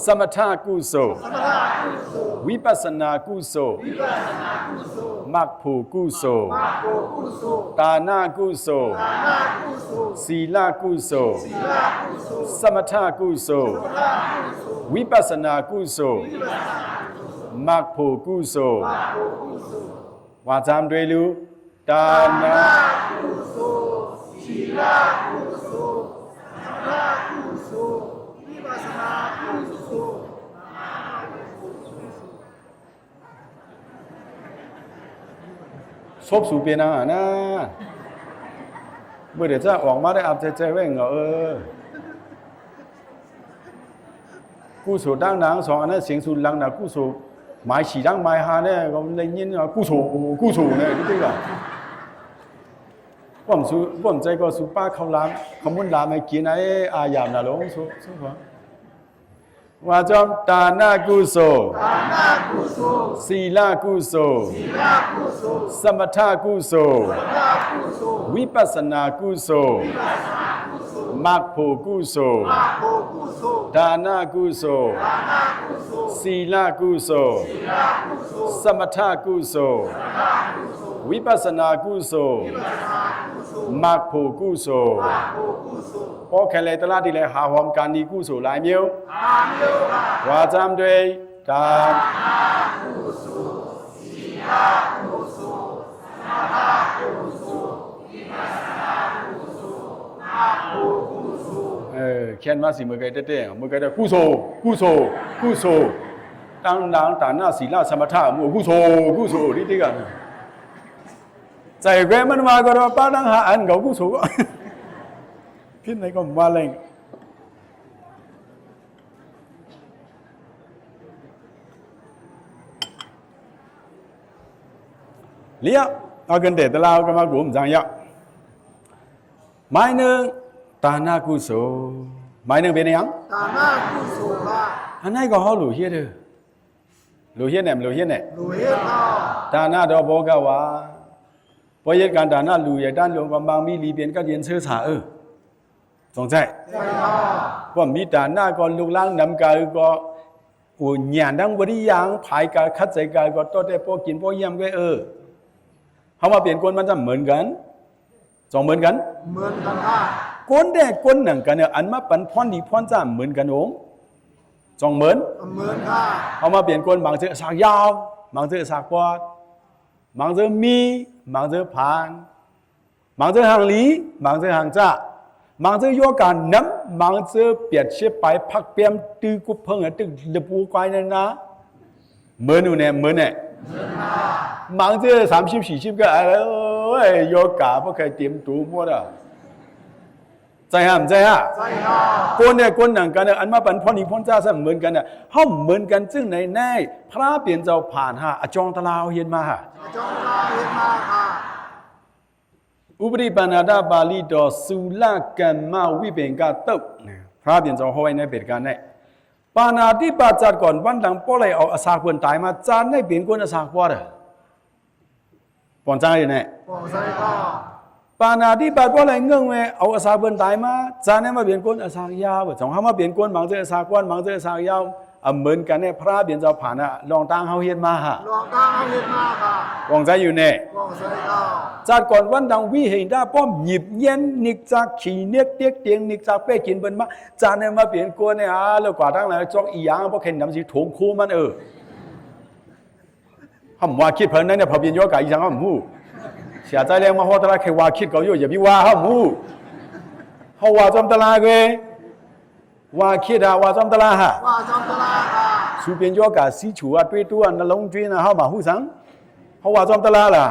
S1: สมถะกุโสวิปัสสนากุโสมรรคภูกุโสดานากุโสศีลกุโสสมถะกุโสวิปัสสนากุโสมรรคภูกุโสว่าจำด้วยรู้ดานากุโสศีลกุโสสมถะกุโสวิปัสสนากุโสซบสู่เปียนานะเมื่อเดี๋ยวจะออกมาได้อับใจไว้เหรอกู้สูดังหนังสองอันนั้นเสียงสูดังหนังกู้สูหมายฉีดังหมายหาเนี่ยก็เลยยินกู้สูเนี่ยนี่ก็ผมใจก็สูป้าเขาล้างเขามุ่นลาไม่กินไอ้อายามนะหลงสูพอว่าจอมตาหน้ากุโสศีลกุโสสมถะกุโสวิปัสสนากุโสม มรรคโพกุโส
S2: มากโพกุโส
S1: ดานากุโส
S2: ดานากุโส
S1: ศีลกุโส
S2: ศีลกุโส
S1: สมถกุโสวิปัสสนากุโสมรรคโพกุโส
S2: มากโพกุโส
S1: พอแค่เลยตลาดที่เลยหาหอมการดีกุโสหลายเมียว
S2: อาเมียวค่ะ
S1: วาจามด้วยตาม
S2: กุโสศีลกุโสสมถะกุโสวิปัสสนากุโสมากโพกุโส
S1: แค่มาสิมือไกเต้ๆมือไกเต้กุโสกุโสกุโสตั้งนางฐานะศีลสมถะมือกุโสกุโสนี่ที่กันใจแกมันมาก็รอป้าดังหาอันเขากุโสก็คิดไหนก็มาเล่งเลี้ยเอากันเด็ดตะลาวกันมากูมจังยะไม้หนึ่งตานากุโสไม้หนึ่งเป็นยัง
S2: ตานากุโสค่ะ
S1: อันไหนก็เขาหลู่เฮียเด้อหลู่เฮียเนี่ยหลู่เฮียเนี่ย
S2: หนูเฮ็ดค่ะ
S1: ตานาดอกบอกว่าพอเหตุการณ์ตานาหลู่ใหญ่ด้านหลวงกำบังมีลีเปลี่ยนก็เรียนเชื้อสาสงใจ
S2: ใช่ค่ะ
S1: ว่ามีตานาก็ลูกล้างนำกายก็โอ้หยานดังบริยังภายกายคัดใจกายก็ต้อได้พอกินพอเยี่ยมก็เขามาเปลี่ยนคนมันจะเหมือนกันสองเหมือนกัน
S2: เหมือนกันค่ะ
S1: คนแดกคนหนังกันเนี่ยอันมาปันพรดีพรจ้าเหมือนกันองสองเหมือน
S2: เหมือนค่ะ
S1: เขามาเปลี่ยนคนบางเจอสากยาวบางเจอสากปอดบางเจอมีบางเจอผ่านบางเจอห่างหลีบางเจอห่างจ้าบางเจอโยกันน้ำบางเจอเปียดเชี่ยไปพักเปียมตือกุเพิ่งตึกเดปูควายนั่นนะเหมือนอยู่เนี่ยเหมือนเนี่ยบางเจอ30-40ก็อะไรโยกาพวกใครเตรียมตัวหมดอ่ะใจฮะใจฮะ
S2: ใช่ค่ะ
S1: คนเนี่ยคนหนังกันเนี่ยอันมาปันพ่อนี่พ่อจ้าซะเหมือนกันเนี่ยห้อมเหมือนกันซึ่งในพระเปลี่ยนเจ้าผ่านฮะอจองตะลาวเฮียนมาฮะ
S2: จงลาเฮ็ดมาค่ะ
S1: อุปริปันนาบาลีต่อสุลกัมมาวิเปงกาตุพระเปลี่ยนเจ้าห้อยในเปิดกันเนี่ยปานาติปัจจัดก่อนวันหลังป้อเลยเอาอาสาเพื่อนตายมาจานในเปลี่ยนคนอาสาป้อเด้อปอนจ้าอยู่เนี่ย
S2: บอกใช่ค่ะ
S1: ปานาที่ปัดว่าอะไรเงื่อนเวเอาอาสาเปินตายมาจานเนี่ยมาเปลี่ยนคนอาสายาวสองเขามาเปลี่ยนคนบางเจออาสากวนบางเจออาสายาวเหมือนกันเนี่ยพระเปลี่ยนเจ้าผ่านอะลองตั้งเขาเฮียนมาฮะ
S2: ลองตั้งเฮ็ดมาค่ะ
S1: วงใจอยู่เนี่ย
S2: บอกใช่ค่ะ
S1: จัดก่อนวันดังวิเห็นได้ป้อมหยิบเย็นนิกจากขี่เนียกเตียกเตียงนิกจากเป้กินเปิ้นมาจานเนี่ยมาเปลี่ยนคนเนี่ยแล้วกว่าตั้งหลายจอกอีหยังเพราะเห็นน้ำสีถงคู่มันห้ามว่าคิดเพิ่นนั่นเนี่ยพอเปลี่ยนโยกะอีหยังห้ามหูเสียใจแรงมาฮอตลาดใครว่าคิดเขาอยู่อย่าไปว่าห้ามหูเขาว่าจอมตลาดเว้ยว่าคิดว่าจอมตลาดฮะ
S2: ว่าจอมตลาค่ะ
S1: สูเปลี่ยนโยกะสีฉูด้วยตัวนลงจุ้ยนะเฮามาหูสังเขาว่าจอมตลาดล่ะ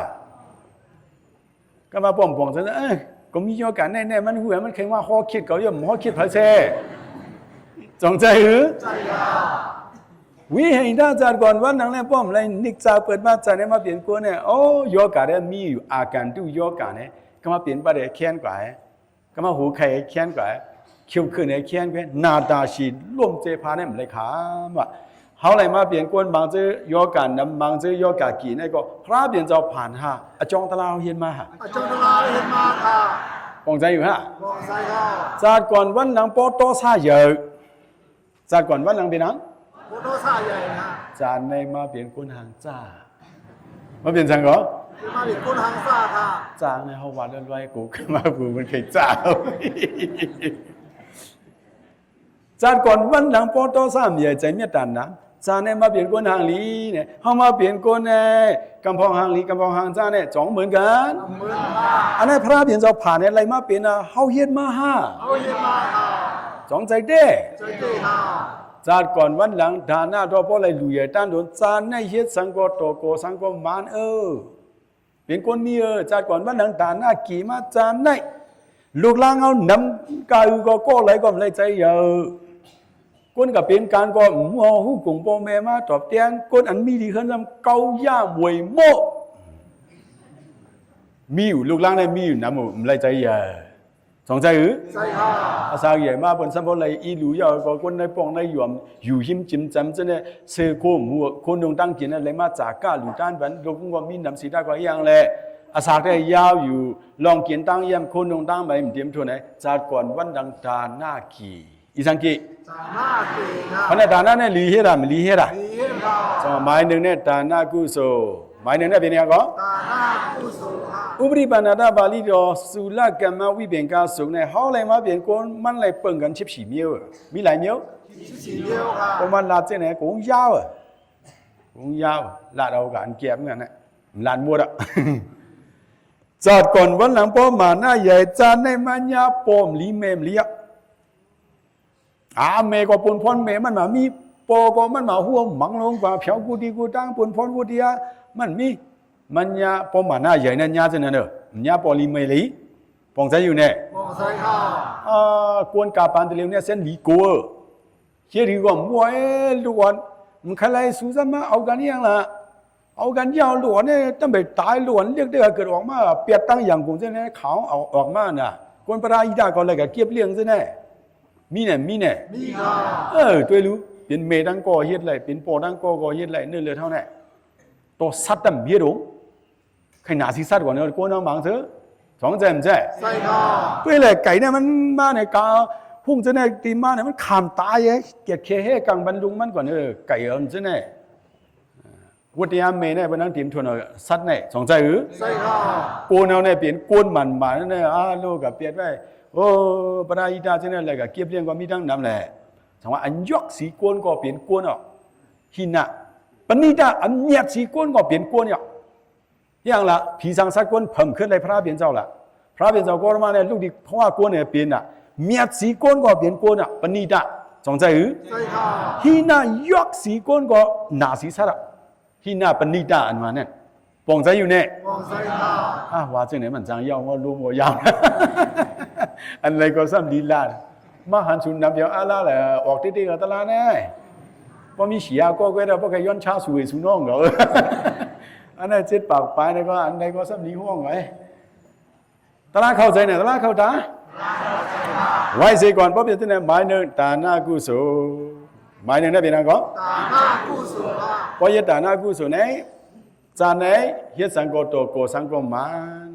S1: ก็มาป้อมๆซะก็มีโยกะแน่ๆมันหูมันเคยว่าฮอคิดเขาอยู่ฮอคิดไผแท้จงใจหรือ
S2: ใช่ค่ะ
S1: วิเห็นได้จากก่อนวันนั้นเนี่ยป้อมเลยนิกจากเปิดมาจากเนี่ยมาเปลี่ยนกูเนี่ยโอ้โยกะเนี่ยมีอยู่อาการดูโยกะเนี่ยก็มาเปลี่ยนไปเลยแค้นกว่าก็มาหูไข่แค้นกว่าคิวขึ้นเนี่ยแค้นกว่านาดาชีร่วมเจพาเนี่ยมันเลยขาว่าเขาเลยมาเปลี่ยนกวนบางเจอโยกะน้ำบางเจอโยกะกี่เนี่ยก็พระเปลี่ยนเจ้าผ่านฮะอจองตะลาวเฮียนมาฮะ
S2: จงตลาเฮ็ดมาค่ะ
S1: ปองใจอยู่ฮะ
S2: บอกใช่ค่ะ
S1: จากก่อนวันนั้นปอโตซาเยอะจากก่อนวันนั้นเป็นนัง
S2: โคโตซ่าใหญ่นะ
S1: จานในมาเปลี่ยนคนหางจ้ามาเปลี่ยนจังเหรอ
S2: มาเป็นคนทางซ่าค่ะ
S1: จางในเขาวัดเรื่อยๆกูขึ้นมากูมันเคยจ้าจานก่อนวันหลังปอโตสามใหญ่ใจเมียตันนะจานในมาเปลี่ยนคนหางลีเนี่ยเขามาเปลี่ยนคนเนี่ยกำพองหางลีกำพองหางจ้าเนี่ยจ้องเหมือนกัน
S2: เหมือนค่ะ
S1: อันนั้นพระเปลี่ยนเจ้าผ่านเนี่ยอะไรมาเปลี่ยนนะเขาเฮ็ดมาห้า
S2: เอาเฮ็ดมาค่ะ
S1: จ้องใจเด้
S2: ใจเด้ค่ะ
S1: จานก่อนวันหลังฐานะตัวพ่อเลยลุยตันโดนจานในเฮ็ดสังกโตโกสังกมานเป็นคนมีจานก่อนวันหลังฐานะกี่มาจานในลูกหลางเอานำกายก็ไหลก็เลยใจเยอะคนก็เป็นการก็หัวหูกงพ่อแม่มาตอบแทนคนอันมีดีขึ้นจำเกาย่ามวยโมมีอยู่ลูกหลางในมีอยู่นำเลยใจเยอะสองใจหรือ
S2: ใช่ค่ะ
S1: อาสาใหญ่มาบนสัมภาระอีหลูยาวก็คนในป้องในหยวมอยู่หิมจิ้มจำจะเนี่ยเสือโคมหัวคนดงตั้งกินอะไรมาจากก้าหลุดด้านบันลงว่ามีน้ำสีได้กว่าอย่างแหละ อาสาได้ยาวอยู่ลองเกียนตั้งเยี่ยมคนลงตั้งไปเตรียมทุนไหนจากก่อนวันดังดาหน้ากีอีสังกี
S2: หน้ากีครับ
S1: เพราะในดาหน้าเนี่ยลีเฮราไม่ลีเฮรา
S2: ลีเฮรา
S1: สมัยหมายหนึ่งเนี่ยดาหน้ากุโสหมายหนึ่งเนี่ยเป็นยังไงก็
S2: ดาหน้ากุโส
S1: อุปริปันธาบาลีดอสุลกรรมวิเบงกาสุเนี่ยเขาเลยมาเปลี่ยนคนมันเลยเปิ่งกันชิบสีเมียวมีหลายเมียว
S2: 14เมียวครับ
S1: ประมาณลาเจเนี่ยคงยาวคงยาวลาเรากันเก็บเหมือนกันนะลานมัวอ่ะจากก่อนวันหลังพ่อมาหน้าใหญ่จานในมันยาปอมลีเมมลีเมก็ปนพรเมมันมามีปอก็มันมาหัวมังลงกว่าเพียวกูดีกูตั้งปนพรกูดีมันมีมันยาปอมมาหน้าใหญ่เนี่ยยาจะเนี่ยยาปอลีเมลีปองใจอยู่เนี่ย
S2: ปองใจค่ะ
S1: กวนกาปันตะเลียวเนี่ยเส้นลีกัวเชื่อดีกว่ามัวล้วนมันใครเลยสู้ซะมาเอากันยังล่ะเอากันยาวล้วนเนี่ยตั้งแต่ตายล้วนเรียกได้เกิดออกมาเปียกตั้งอย่างกูจะเนี่ยเขาเอาออกมาน่ะกวนปราอีดาก็เลยก็เก็บเลี้ยงซะแน่มีเนี่ย
S2: มี
S1: ค่ะตัวรู้เป็นเมดังก่อเฮ็ดไรเป็นปอดังก่อเฮ็ดไรเนื้อเลือดเท่านั้นตัวสัตว์ดำเบี้ยดงใครหนาสีสัตว์กว่าเนี่ยกวนน้ำบางเถอะสองใจมันใจ
S2: ใช่ค่ะ
S1: ด้วยเลยไก่เนี่ยมันมาในกาพุ่งจะเนี่ยตีมาเนี่ยมันขามตายเกียดเคเฮกังบรรลุมันก่อนไก่อันจะเนี่ยวัดยามเมย์เนี่ยวันนั้นทีมทวนสัตว์เนี่ยสองใจ
S2: ใช่ค่ะ
S1: กูเอาเนี่ยเปลี่ยนกวนมันมาเนี่ยโลกกับเปลี่ยนไปโอ้ปราอีตาจะเนี่ยอะไรกับเก็บเลี้ยงก็มีทั้งน้ำแหละถามว่าอันยกสีกวนก็เปลี่ยนกวนอ่ะหินะปณิดาอันเนียสีกวนก็เปลี่ยนกวนอ่ะอย่างละผีสังสักกวนเพิ่มขึ้นในพระเปลี่ยนเจ้าละพระเปลี่ยนเจ้าก็มาเนี่ยลูกดิเพราะว่ากวนเนี่ยเปลี่ยนอ่ะเมียสีกวนก็เปลี่ยนกวนอ่ะปณิดาสองใจ
S2: ใช่ค่ะ
S1: หินะยกสีกวนก็หนาสีสัตว์หินะปณิดาอันมาเนี่ยปองใจอยู่เนี่ย
S2: ปองใจค่ะ
S1: ว่าจังเนี่ยมันจังยาวว่ารู้บ่ยาวอันไรก็ซ้ำลีลามาหันสุนนับเดียวอาลาแหละออกติๆกับตลาดแน่พอมีเสียก็ได้พวกแกย้อนช้าสวยสุน้องเหรออันนั้นเจ็ดปากปลายนี่ก็อันใดก็ซ้ำลีห้องไว้ตลาดเข้าใจเนี่ยตลาดเข้าตาไว้เสียก่อนเพราะเป็นที่ไหนหมายหนึ่งตาหน้ากุศลหมายหนึ่งได้เป็นอะไรก็
S2: ตาหน้ากุศล
S1: เพราะยัดตาหน้ากุศลไหนจานไหนเฮ็ดสังกัดตัวโกสังกัดมัน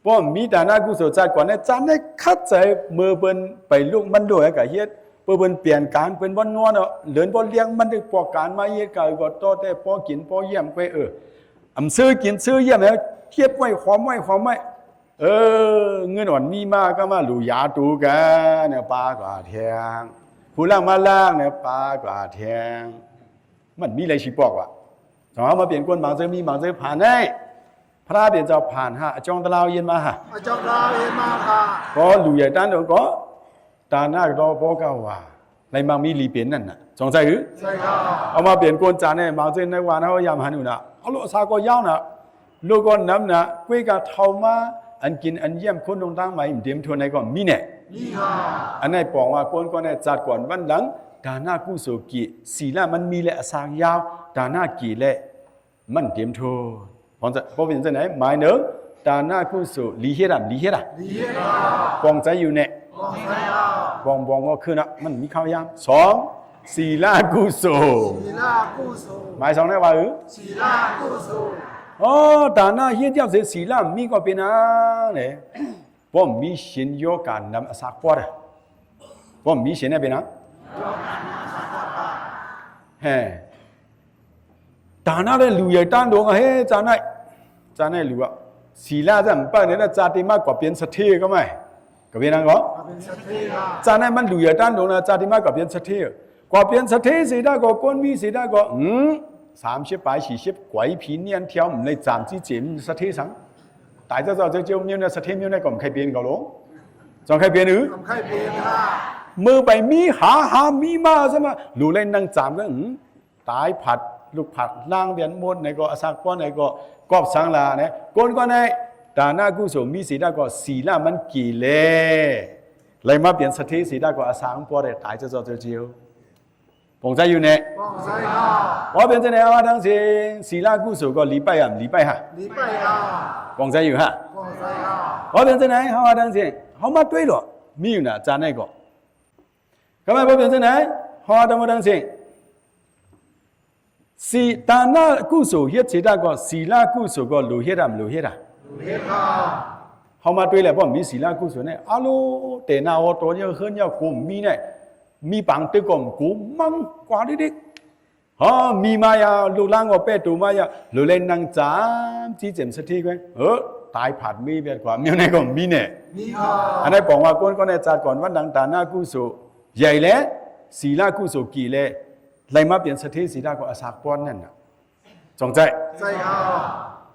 S1: พอมีตาหน้ากุศลจัดก่อนเนี่ยจานไหนคัดใจมือเปิ้นไปลูกมันด้วยกับเฮ็ดเปิ้นเปลี่ยนการเป็นวันนวลเนาะเดินบ่เลี้ยงมันได้พอการมาเฮ็ดก็ต่อแต่พอกินพอเยี่ยมไปอำซื้อกินซื้อเยี่ยมแล้วเทียบไว้ความไว้เงินอ่อนมีมากก็มาหลูยาตูกันเนี่ยปลากว่าแทงผู้ล่างมาล่างเนี่ยปลากว่าแทงมันมีอะไรสิบอกว่าถามมาเปลี่ยนกวนบางเจอมีบางเจอผ่านได้พระเปลี่ยนเจ้าผ่านฮะจองตะลาวเย็นมาฮะ
S2: จองตะลาวเย็นมาค่ะ
S1: ก็หลูใหญ่ด้านเดียวก็ตาหน้าก็พอก้าวว่าในบางมีลีเปลี่ยนนั่นน่ะจองใจหรือ
S2: ใช่ค่ะ
S1: เอามาเปลี่ยนกวนจานเนี่ยบางเจอในวันเขายามหันอยู่นะเอาลูกสาวก็ยาวนะลูกก็น้ำนะกุ้ยกับเท่ามาอันกินอันเยี่ยมคนตรงตั้งมาเตรียมทวนในก่อนมีเนี่ย
S2: มีค่ะ
S1: อันไหนบอกว่าคนก็เนี่ยจัดก่อนวันหลังดาหน้ากุศลกิศีลมันมีแหละสางยาวดาหน้ากี่แหละมันเตรียมทวนพอเป็นจะไหนหมายหนึ่งดาหน้ากุศลลีเฮราปองใจอยู่เนี่ยปองก็คือนะมันมีข้าวยามสองศีลกุศลหมายสองได้ว่า
S2: ศีลกุศล
S1: ดาหน้าเฮียนเจ้าเสียศีลมีก็เป็นเนี่ยพอมีเสียนโยกันนำอาศักปอดพอมีเสียนเนี่ยเป็นดาหน้าเลยลุยตั้งดวงเฮ้จานไหนลุอ่ะศีลจะไม่เป็นเนี่ยจาติมากกว่าเป็นสัตย์ก็ไม่ก็เป็นอะไรก็จานไหนมันลุยตั้งดวงนะจาติมากกว่าเป็นสัตย์กว่าเป็นสัตย์สีได้ก็คนมีสีได้ก็30 40鬼片呢條唔嚟站之前實體上，大家就叫喵呢實體喵呢個唔開變個咯，仲開變nữa？
S2: 唔開變啦。
S1: มือไปมีหามีมาใช่ไหมรู้เลยนั่งจามก็ตายผัดลูกผัดล่างเบียนหมดในก็อาศักป้อนในก็กอบสังลาเนี่ยคนก็ในดาหน้ากุศลมีสีได้ก็สีละมันกี่เล่เลยมาเปลี่ยนสถิสีได้ก็อาศักป้อนได้ตายจะเจียวปองใจอยู่เนี่ย
S2: ปองใจค่ะ
S1: พอเป็นจะเนี่ยว่าทั้งสิ้นศีลกุศลก็礼拜ฮะปองใจอยู่ฮะ
S2: ปองใจค่ะ
S1: พอเป็นจะเนี่ยว่าทั้งสิ้นเขามาด้วยหรอมีอยู่นะจานไหนก็ก็ไม่พอเป็นจะเนี่ยว่าทั้งสิ้นสีตาหน้ากุศลเฮ็ดสิได้ก็ศีลกุศลก็รู้เฮ็ดไม่รู้เฮ็ด
S2: เฮ็ดค่ะ
S1: เขามาด้วยแหละเพราะมีศีลกุศลเนี่ยอาลูเตนาโอตัวเยอะขึ้นเยอะกูมีเนี่ยมีปังตึกกกูมั่งกว่าดิฮะมีมายาลูกล่างก็เป็ดตูมายาลูเล่นนางจามจีเจมสถีกันตายผัดมีเบียดกว่ามีอะไรก็มีเนี่ย
S2: มีค่ะ
S1: อันนี้บอกว่าก้นก็เนี่ยจัดก่อนว่าดังตาหน้ากุศลใหญ่แล้วศีลกุศลกี่เลยเลยมาเปลี่ยนสถิศีลก็อาศักป้อนนั่นน่ะจงใจ
S2: ใช่ค่ะ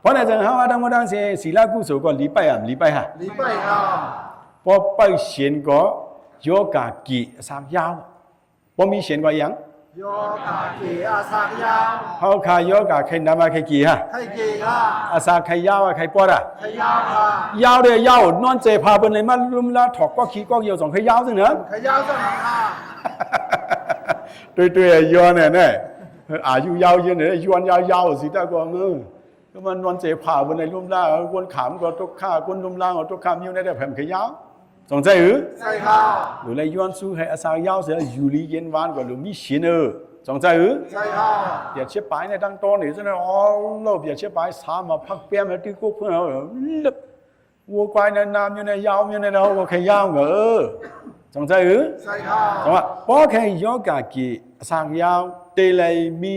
S1: เพราะในจังหวะดังมาดังเสียศีลกุศลก็ลีไปอ่ะลีไปฮะ
S2: ลีไปค่ะ
S1: พอไปเขียนก็โยกากีอาศักยาวพอมีเขียนก็ยัง
S2: โยกากีอาศักยาว
S1: เขาขายโยกาใครนำมาใครกี่ฮะ
S2: ใครกี่ค่ะ
S1: อาศักใครยาวใครปอดอ่ะ
S2: ใครยาวค่ะ
S1: ยาวเดียวยาวนอนเจ็บพาเป็นเลยมาลุมละถอกก็ขี้ก็เหี่ยวสองใครยาวจังเนอะ
S2: ใครยาวจังค่ะ
S1: 对ย้อนเนี่ยอายุยาวเยอะเนี่ยย้อนยาวสิแต่ก็ก็มันนอนเจ็บพาเป็นเลยลุมละคนขามก็ตกข้าคนลุมล่างก็ตกข้ามอยู่ในแต่แผ่นใครยาวจงใจ
S2: ใช่ค่ะ
S1: หรือเลยย้อนสู้ให้อาศักยาวเสียอยู่ลีเย็นวานก็หรือมีชินจงใจ
S2: ใช่ค่ะ
S1: เดี๋ยวเชื่อไปในตั้งต้นนี่จะเนี่ยอ๋อเราเดี๋ยวเชื่อไปสามมาพักเปี้ยมที่กูเพื่อนเราวัวควายในน้ำอยู่ในยาวอยู่ในเราก็แค่ยาวเหรอจงใจ
S2: ใช่ค่ะ
S1: จงว่าพอแค่โยกากีสังยาวเตลัยมี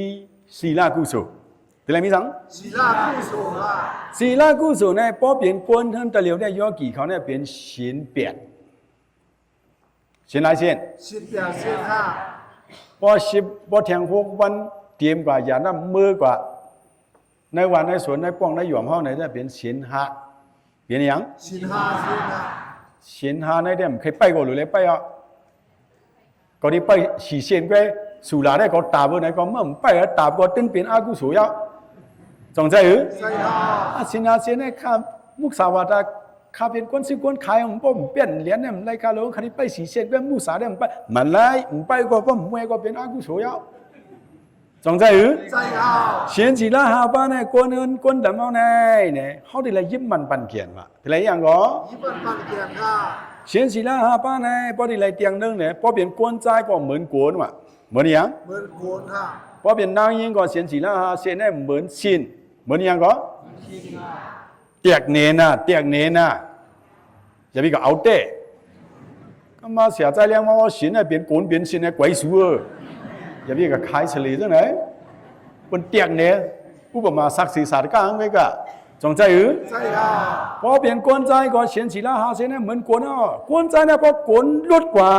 S1: ศีลกุศลเตลัยมีสัง
S2: ศีลกุศลค่ะ
S1: ศีลกุศลเนี่ยพอเปลี่ยนคนทั้งตะเหลียวเนี่ยโยกีเขาเนี่ยเป็นศีลเปลี่ยนศีลอะไรศีล
S2: ศีลเปลี่ยนศีลค่ะ
S1: พอ10พอแทง6วันเตรียมกว่าอย่าน้ำมือกว่าในวันในสวนในป้องในหย่อมเฮาไหนจะเป็นศีล5เป็นหยัง
S2: ศีล5ศีล5
S1: ศีล5ในเด้มเคยไปก็หรือเลยไปอ่ะก็นี่ไปสีเสียนก็สุราได้ก็ตาบ่ไหนก็มั่มไปตาก็ตึ้งเป็นอากุศลแล้วจงใจ
S2: ใช่ค่ะ
S1: ศีล5ศีลให้ข้ามุสาวาทาข้าเป็นคนสิคนขายของผมเปลี่ยนเหรียญเนี่ยไรข้ารู้คันนี้ไปสีเสียนก็มุสาได้มันไปมันไล่ไปก็ผมมวยก็เป็นอากุศลแล้วจงใจ
S2: ใช่ค่ะ
S1: เสียนศีล5ปานเนี่ยคนอื่นคนดำเอาเนี่ยเขาได้เลยยิ้มมันปันเกียนว่ะได้ยังก็
S2: ยิ้มมันปันเกียนค่ะ
S1: เสียนศีล5ปานเนี่ยพอได้เลยเตียงนึงเนี่ยพอเปลี่ยนกวนใจก็เหมือนกวนว่ะเหมือนยัง
S2: เหมือนกวนค่ะ
S1: พอเปลี่ยนนางยิงก็เสียนศีล5เสียนเนี่ยเหมือนชินเหมือนยังก็เตียกเนน่ะเตียกเนน่ะอย่าไปก็เอาเต้ก็มาเสียใจเลี้ยงมาว่าศีลเนี่ยเปลี่ยนกวนเปลี่ยนชินเนี่ยไกวสัวอย่าไปก็ขายเฉลี่ยจังไหนเป็นเตียกเนี่ยอุปมาศักดิ์ศรีศาสตร์กลางไว้ก็จงใจ
S2: ใช่ค่ะ
S1: พอเปลี่ยนกวนใจก็เสียนศีล5เสียนเนี่ยเหมือนกวนอ่ะกวนใจเนี่ยพอกวนลดกว่า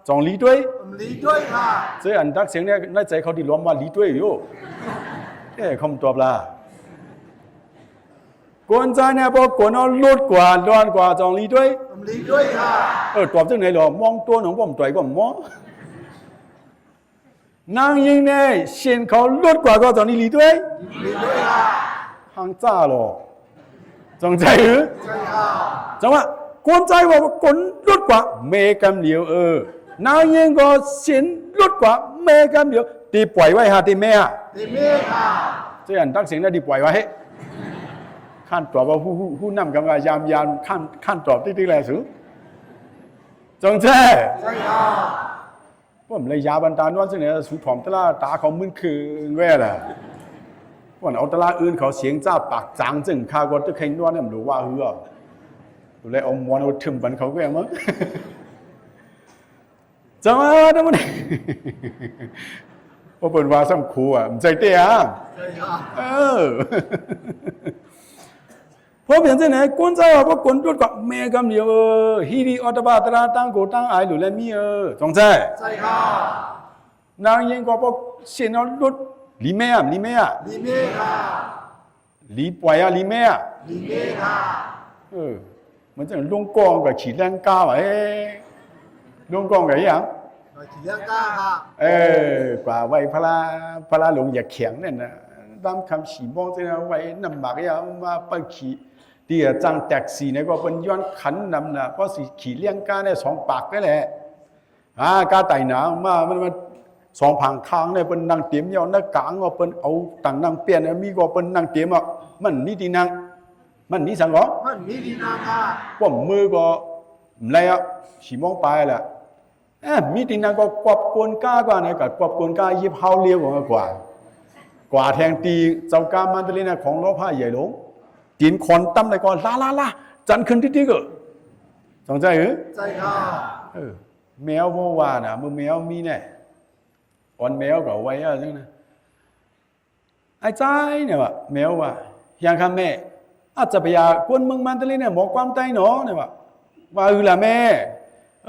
S1: จองลีด้วย
S2: ลีด้วยค่ะ
S1: เจ้าอันดักเสียงเนี่ยในใจเขาดีล้อมว่าลีด้วยอยู่คำตอบล่ะกวนใจเนี่ยพอกวนเอาลดกว่าร้อนกว่าจองลีด้วย
S2: ลีด้วยค่ะ
S1: ตอบจังไหนหรอมองตัวหนองผมต่อยก็มองนางยิงเนี่ยเสียนเขาลดกว่าก็จองลีด้วย
S2: ค่ะ
S1: ห่างจ้าหรอจงใจ
S2: ใช่ค่ะ
S1: จังว่ากวนใจว่ากวนลดกว่าเมกันเหลียวนางยิงก็เสียนลดกว่าเมกันเหลียวตีปล่อยไว้ฮะตีเมฮะ
S2: ตีเมค่ะ
S1: เจ้าอันดักเสียงเนี่ยตีปล่อยไว้ขั้นตอบว่าผู้นำกำลังยามขั้นตอบที่แรกสูจงใจ
S2: ใช่ค่ะ
S1: ผมเลยยาบันดาลว่าซึ่งเนี่ยสุถอมตลาตาเขามึนคือแว่ล่ะว่าเอาตลาอื่นเขาเสียงจ้าปากจางจึงข้าก็จะแข่งนวลเนี่ยรู้ว่าหือดูเลยเอามอนเอาถึมบันเขาแว่มั้งจังหวะนั้นมันพอเปิดว่าซ้ำครูอ่ะมันใจเตี้ย
S2: ใช่ค่ะ
S1: พอเปลี่ยนเส้นไหนก้นใจว่าพอกนรถก็แม่กำเดียวฮีรีอัตบาตราตั้งโกตั้งไอหรือแล้วมีจงใจ
S2: ใช่ค่ะ
S1: นางยิงก็พอเสียนเอารถลีเม่อะ
S2: ลีเม่ค่ะ
S1: ลีปล่อยอะลีเม่อะ
S2: ลีเม่ค่ะ
S1: มันจะลงกองกับขี่แรงก้าวลงกองกับยัง
S2: ขี่แรงก้าวค่ะ
S1: กว่าไว้พระหลวงอย่าแข็งเนี่ยนะตามคำฉีมองจะไว้นำหมากยามาไปขี่เดี๋ยวจังแท็กซี่เนี่ยก็เป็นย้อนขันนำนะเพราะสิขี่เลี้ยงก้าเนี่ย2 ปากก็แหละก้าไต่หนามามัน2 ผังค้างเนี่ยเป็นนางเตียมยาวนักกลางก็เป็นเอาต่างนางเปลี่ยนมีก็เป็นนางเตียมอ่ะมันนี่ดีนางมันนี่สังก็
S2: มันนี่ดีนางค่ะ
S1: ป้อมมือก็อะไรอ่ะฉีมองไปแหละมีดีนางก็กวบกวนก้ากว่าเนี่ยกับกวบกวนก้ายิบเฮาเลี้ยวกว่าแทงตีเจ้าการมันตะลีนะของล้อผ้าใหญ่หลง ตีนคนตั้มเลยก็ลาจันขึ้นที่ก็สนใจหรือ
S2: ใจค่ะ
S1: แมวโมวานะมึงแมวมีแน่อ่อนแมวก็ไว้อะจังนะไอ้ใจเนี่ยว่ะแมวว่ะยังคำแม่อาจจะไปยากวนมึงมันตะลี่เนี่ยหมอความใจเนาะเนี่ยว่ะว่าล่ะแม่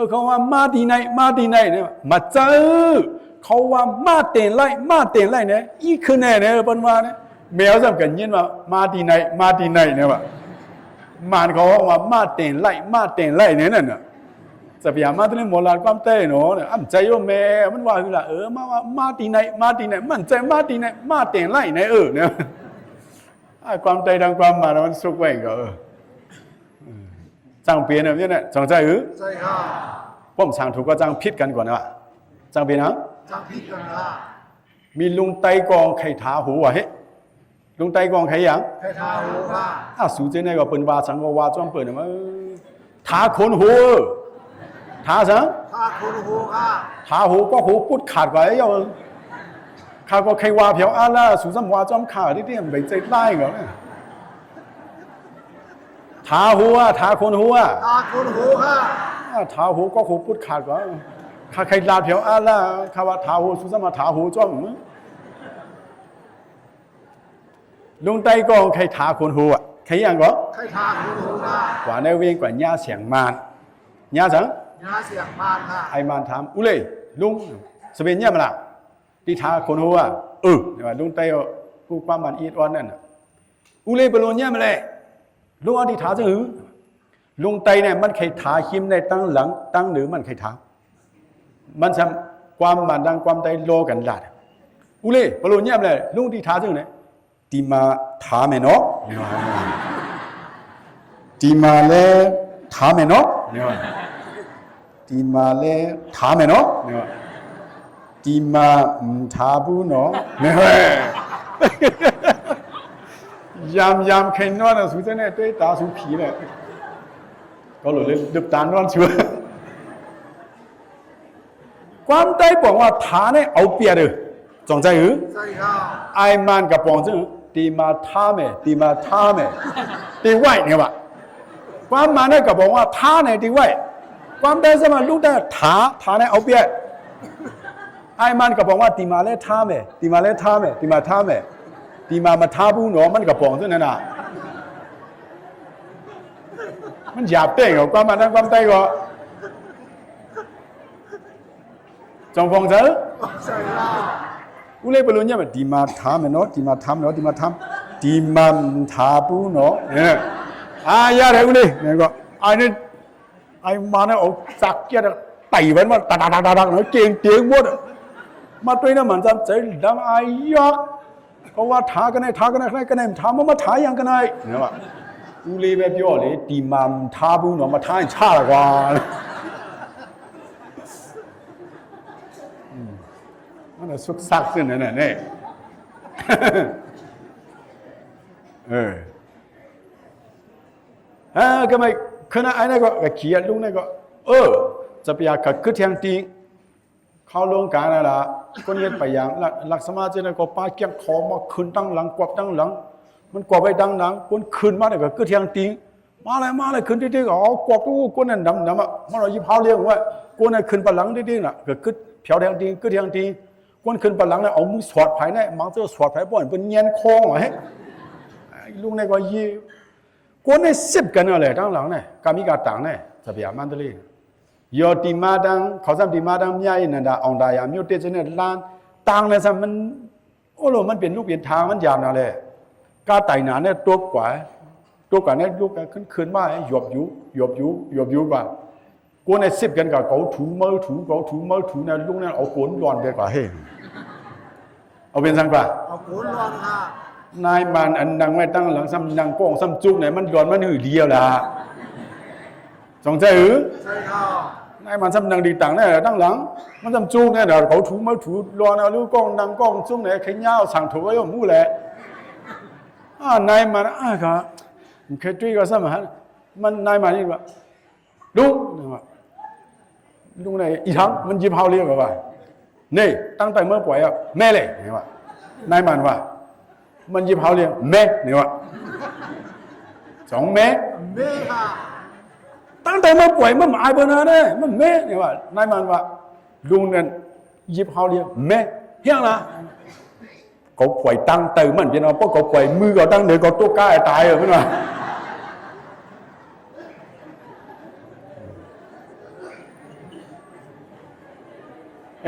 S1: เขาว่ามาดีไหนเนี่ยมาเจอเขาว่ามาเต้นไล่เนี่ยอีขึ้นแน่เนี่ยเปิ้นว่าเนี่ยแมวซ้ำกันยินว่ามาดีไหนเนี่ยว่ะมันเขาว่ามาเต้นไล่เนี่ยนั่นน่ะจะพยายามมาตรงนี้หมดละความเต้เนาะเนี่ยใจว่าแม่มันว่าคือละมาว่ามาดีไหนมันใจมาดีไหนมาเต้นไล่เนี่ยเนี่ยความใจดังความมามันสุกไว้ก็จังเปลี่ยนเนี่ยจังใจ
S2: ใจค่ะ
S1: ผมสั่งถูกก็จังพิษกันก่อนนะจังเปลี่ยนนะ
S2: จังพิษกันค่ะ
S1: มีลุงไตกองไข่ท้าหูวะเฮ้ลุงไตกองไข่ยัง
S2: ไข่ท้าหูค่ะ
S1: สูเจเนี่ยก็เป็นว่าสังก็ว่าจ้อมเปิดนะมั้งท้าคนหูท้าสัง
S2: ท้าคนหูค่ะ
S1: ท้าหูก็หูปุดขาดกว่าเยอะข้าก็ใครว่าเพียวอาล่าสูสัมว่าจ้อมขาดที่ไม่ใจได้เหรอเนี่ยท้าหูท้าคนหู
S2: ท้าคนหูค่ะ
S1: ท้าหูก็หูปุดขาดกว่าข้าใครลาเพียวอาล่าข้าว่าท้าหูสูสัมว่าท้าหูจ้อมลุงไตกองใครท้าคนหูใครยังก็
S2: ใครท้าคนหูค่ะ
S1: กว่าในเวงกว่าญาเสียงมานญาสัง
S2: ญาเสียงมานค่ะ
S1: ไอ้มานถามอุเลยลุงสเปนเนี่ยมาละที่ท้าคนหูเนี่ยว่าลุงไตผู้ความมันอีดอ่อนนั่นอุเลยเปโลเนี่ยมาเลยลุงอดีท้าจะหือลุงไตเนี่ยมันใครท้าคิมในตั้งหลังตั้งหรือมันใครท้ามันทำความมันดังความไตโลกันลาดอุเลยเปโลเนี่ยมาเลยลุงที่ท้าจะหือเนี่ยตีมาท้าเมเนาะตีมาเลยท้าเมเนาะตีมาเลยท้าเมเนาะตีมาท้าบูเนาะยามใครนอนอ่ะสุดเนี่ยด้วยตาสุผีเนี่ยก็เลยดึบตานอนชัวความใจบอกว่าท้าเนี่ยเอาเปรียบเลยจงใจหรือ
S2: ใจค่ะ
S1: ไอ้มันกับปองจึงตีมาท้าเมตีไหวเนี่ยว่ะความมันเนี่ยกับบอกว่าท้าเนี่ยตีไหวความใจสมาลูกได้ท้าเนี่ยเอาเปรียบไอ้มันกับบอกว่าตีมาเลยท้าเมตีมามาท้าบูเนาะมันกับปองจึงนั่นน่ะมันหยาบเต้งกับความมันนั้นความใจก็จงฟงเจออุเลยปลุเนี่ยมันดีมาทำเนาะดีมาทำทาปูเนาะเนี่ยยาเลยอุเลยเนี่ยก็ไอ้นี่ไอ้มาเนี่ยเอาสักเกี่ยไต่ไว้มาตาเนาะเจียงหมดมาตัวนั้นมันจะใจดังไอ้ยักษ์เพราะว่าท้ากันไหนท้ามาท้ายังกันไหนเนี่ยว่าอุเลยแบบย่อเลยดีมาทาปูเนาะมาท้าชาละกว่ามันสุกซักขึ้นนั่นเนี่ยก็ไม่ขณะไอ้นั่นก็เขียนลุงนั่นก็จะไปอยากกึศแทงตีเข้าลงการอะไรคนเย็นไปอย่างหลักสมาธินั่นก็ป้าเกี่ยงคอมาขึ้นตั้งหลังกวบตั้งหลังมันกวบไปดังหลังคนขึ้นมาเนี่ยก็กึศแทงตีมาเลยขึ้นที่ๆก็กวบตู้คนนั้นดำมาเรายิบเท้าเลี้ยงว่าคนนั้นขึ้นไปหลังที่ๆน่ะก็กึศเผียวแทงตีกึศแทงตีคนขึ้นไปหลังเนี่ยเอามือสอดภายในมังเจอสอดภายบ่อนเป็นเงียนคองเหรอลุงในก็ยี่คนในสิบกันอะไรตั้งหลังเนี่ยกามิกาต่างเนี่ยจะพยายามมันเลยยอดีมาดังเขาซ้ำดีมาดังมีอะไรนั่นดาองดายามิวเตจเนี่ยล้านต่างเลยซ้ำมันโอ้โหมันเป็นลูกเป็นทางมันยาวนะเลยกาไต่หนาเนี่ยตัวกว่าเนี่ยลูกขึ้นมาหยบอยู่กว่าคนในสิบกันกับเขาถูมือถูเนี่ยลุงเนี่ยเอาโกนย้อนไปกว่าเฮ้เอาเป็นสังกว่า
S2: เอาโกนย้อนค่ะ
S1: นายมันอันดังไม่ตั้งหลังซ้ำดังก้องซ้ำจุกเนี่ยมันย้อนมันหือเดียวละสงใจหรือ
S2: ใช่ค่ะ
S1: นายมันซ้ำดังดีต่างเนี่ยตั้งหลังมันซ้ำจุกเนี่ยเดี๋ยวเขาถูมือถูย้อนเอาลูกก้องดังก้องจุกเนี่ยขย้าวสั่งถูกไว้ย่อมู่แหละนายมันก็มันเคยတွေ့ก็ซ้ำมันนายมันนี่ว่าลุงnàyอีทั้งมันยิบเฮาเรียกว่านี่ตั้งแต่เมื่อป่วยแม่เลยเนี่ยว่านายมันว่ามันยิบเฮาเรียกแม่เนี่ยว่า สองเม
S2: เมค่ะ
S1: ตั้งแต่มาป่วยมันหายไปนานเลยมันเมเนี่ยว่านายมันว่าลุงนั่นหยิบเขาเรียกเมเฮียงละเขาป่วยตั้งเติมมันเป็นเอาเพราะเขาป่วยมือเขาตั้งเดี๋ยวเขาตัวกล้าตายเหรอเพื่อนว่า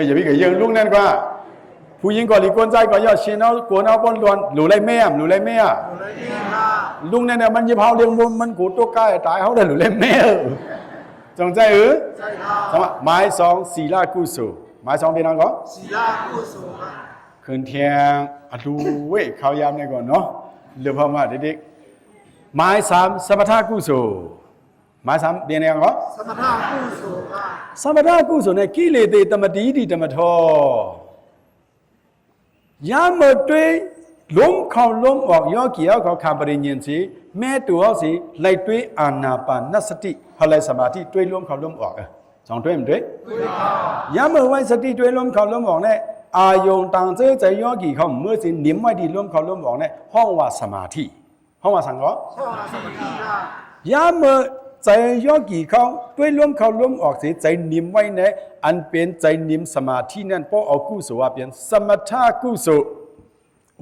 S1: อย่าไปเกี่ยงลุงนั่นกว่าผู้หญิงก่อนหลีกคนใจก่อนย่อเชียนเอากวนเอาปนล้วนหลูไรแม่หลูไรแม่ลุงนั่นเนี่ยมันยิบเฮาเลี้ยงมันกูตัวใกล้ตายเขาได้หลูไรแม่จงใจ
S2: ใช่ค่ะ
S1: สมัครไม้สองศีลากุศลไม้สองเป็นอะไรก่อน
S2: ศีลากุศลค่ะ
S1: คืนเที่ยงอดูเว้ยเขายามนี่ก่อนเนาะเรือพม่าเด็กๆไม้สามสมถะกุศลไม้สามเป็นอะไรก่อน
S2: สมถะกุศลค่ะ
S1: สมถะกุศลเนี่ยกิเลสตมติติตมทอยามมาด้วยล้มเข้าล้มออกย่อกี่เขาคำปริญญาสิแม่ตัวเขาสิไล่ด้วยอานาปานสติพลัยสมาธิด้วยล้มเข้าล้มออกสองด้วยมั้ยด้วยยามมาไว้สติด้วยล้มเข้าล้มออกเนี่ยอายงต่างเจอใจย่อกี่เขาเมื่อสินิ่มไว้ที่ล้มเข้าล้มออกเนี่ยห้องว่าสมาธิห้องว่าสังก็
S2: ข้อสมาธิค่ะ
S1: ยามมาใจย่อกี่เขาด้วยล้มเข้าล้มออกสิใจนิ่มไว้เนี่ยอันเป็นใจนิ่มสมาธินั่นเพราะเอากุศลว่าเป็นสมถะกุศล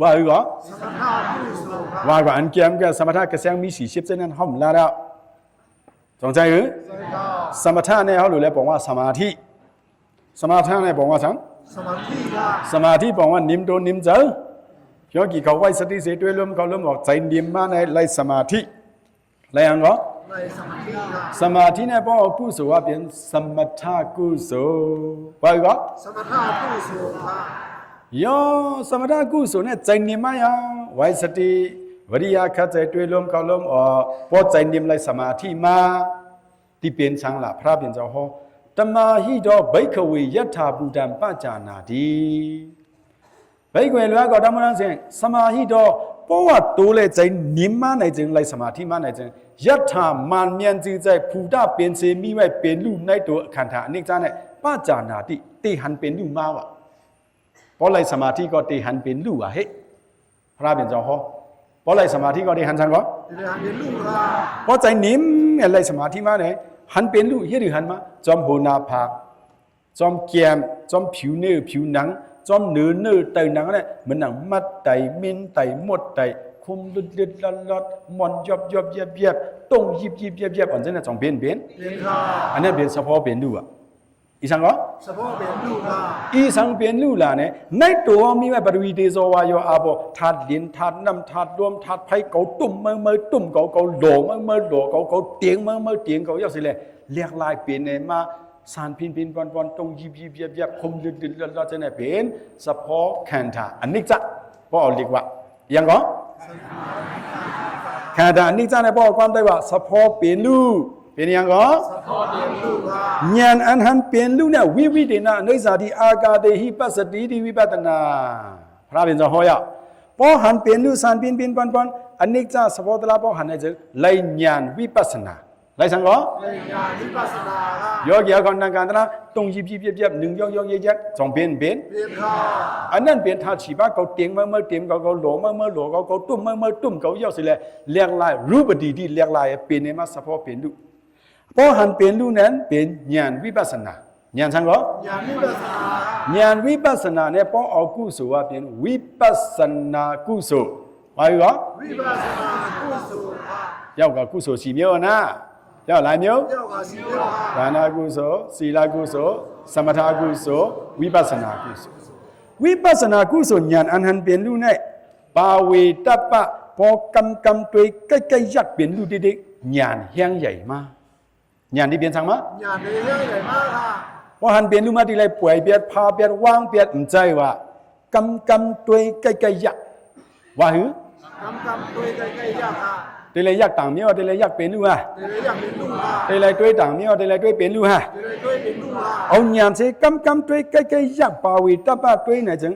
S1: ว่าหรือ
S2: สมถะกุศลค่ะ
S1: ว่าก็อันเกี่ยมกับสมถะกระเสียงมี40เส้นนั้นห้อมแล้วแล้วสนใจหรือ
S2: ใช่ค่ะ
S1: สมถะเนี่ยเขาหรือแล้วบอกว่าสมาธิสมาธิเนี่ยบอกว่าสัง
S2: สมาธิค่ะ
S1: สมาธิบอกว่านิ่มโดนนิ่มเจอยอกี่เขาไว้สติเสียด้วยลมเขาลมออกใจนิ่มมาในไล่สมาธิไล่อังก็
S2: ในสมาธิค่ะ
S1: สมาธิเนี่ยบอกกุศลว่าเป็นสมถะกุศลว่าก็
S2: สมถะกุศลค่ะ
S1: ยอสมถะกุศลเนี่ยใจนิ่มมายังไว้สติวิริยะขัดใจด้วยลมเขาลมออกพอใจนิ่มไล่สมาธิมาที่เป็นสังละพระเป็นเจ้าฮอตมาหิโดไบขเวยถาบุดัมปัจจานาดีไบขเวล้ก็ตามนั้นเสียงสมาหิโดเพราะว่าตัวเลยใจนิ่มมาในจึงไล่สมาธิมาในจึงยถามันเมียนจือใจผู้ดาเป็นเสมีไว้เป็นลูกในตัวขันธาอันนี้จ้าเนี่ยปัจจานาติตีหันเป็นลูกมาวะเพราะไล่สมาธิก็ตีหันเป็นลูกอะเฮ้พระเป็นเจ้าฮอเพราะไล่สมาธิก็ตีหันสังก็
S2: เดี๋ยวหันเป็นลูกค่ะ
S1: เพราะใจนิ่มเนี่ยไล่สมาธิมาเนี่ยหันเป็นลูกเฮ็ดหรือหันมาจอมโหนาภาคจอมแก้มจอมผิวเนื้อผิวหนังจอมเนื้อไตหนังเนี่ยเหมือนหนังมัดไตมินไตหมดไตคุมลึดๆลอดๆมอนยอบเย็บต้งยิบอันนั้นจองเป็น
S2: เป็นค่ะ
S1: อันนั้นเป็นเฉพาะเป็นลูกอ่ะอีสังก็
S2: เฉพาะเป็นลูกค่ะ
S1: อีสังเป็นลูกล่ะเนี่ยในตัวมีไว้บริวีเดโซวายอาบธาตุดินธาตุน้ำธาตุลมธาตุไฟเกาตุ่มเมื่อตุ่มเกาโหลเมื่อโหลเกาเตียงเมื่อเตียงเกายอดสิเลยเรียกลายเป็นเนี่ยมาสารพินปอนตรงยิบคมลึดเราจะเนี่ยเป็นเฉพาะขันธาอันนี้จะพอเรียกว่าอย่างก็ขันธาอันนี้จะเนี่ยพอความได้ว่าเฉพาะเป็นลูกเป็นอย่างก็
S2: เฉพาะเป็นลูกค่ะ
S1: ญาณอันหันเป็นลูกเนี่ยวิเดนะในสาธิอากาเตหิปัสสติวิปัตนาพระเป็นเจ้าห้อยพอหันเป็นลูกสารพินปอนอันนี้จะเฉพาะตลาดพอหันเนี่ยจะไล่ญาณวิปัสสนาไล่สังก็
S2: ในงานวิปัสสนาค่ะ
S1: ยกเกี่ยวกับการตลาดตรงยิบหนึ่งยกเย็ดสองเป็น
S2: เป็นค่ะ
S1: อันนั้นเป็นธาตุชีวะเขาเตียงเมื่อเตียงเขาโหลเมื่อโหลเขาตุ่มเมื่อตุ่มเขายอดสิเลยเรียกลายรูปดีเรียกลายเป็นเนี่ยมาเฉพาะเป็นลูกพอหันเป็นลูกนั้นเป็นญาณวิปัสสนาญาณสังก็
S2: งานวิปัสสนา
S1: ญาณวิปัสสนาเนี่ยพอเอากุศลว่าเป็นวิปัสสนากุศลว่าอยู่ก็
S2: วิปัสสนากุศลค่ะ
S1: ရောက်กับกุศลสี่မျိုးนะရောက်หลายမျိုး
S2: เจ้ากับสีเจ้าค่ะ
S1: ဒါနကုသိုလ်ศีลกุศลสมถกุศลวิปัสสนากุศลวิปัสสนากุศลญาณอันหันเป็นลูกเนี่ยปาเวตัปปะพอกำตัวใกล้ๆยักเป็นลูกเด็กๆญาณแห้งใหญ่มากญาณที่เป็นสังมาง
S2: านในเรื่องใหญ่มากค่ะ
S1: พอหันเป็นลูกมาที่ไรป่วยเบียดพาเบียดวางเบียดใจว่ากำตัวใกล้ๆยักว่าหือก
S2: ำตัวใกล้ๆยากค่ะ
S1: ทีไรยักต่างเมียวทีไรยักเป็นลูกฮะ
S2: เดี๋ยวอยากเป็นลูกค่ะ
S1: ทีไรด้วยต่างเมียวทีไรด้วยเป็นลูกฮะ
S2: เดี๋ยวด้วยเป็นลูกค่ะ
S1: เอาญาณเสกำตัวใกล้ๆยักปาเวตัปปะตัวไหนจัง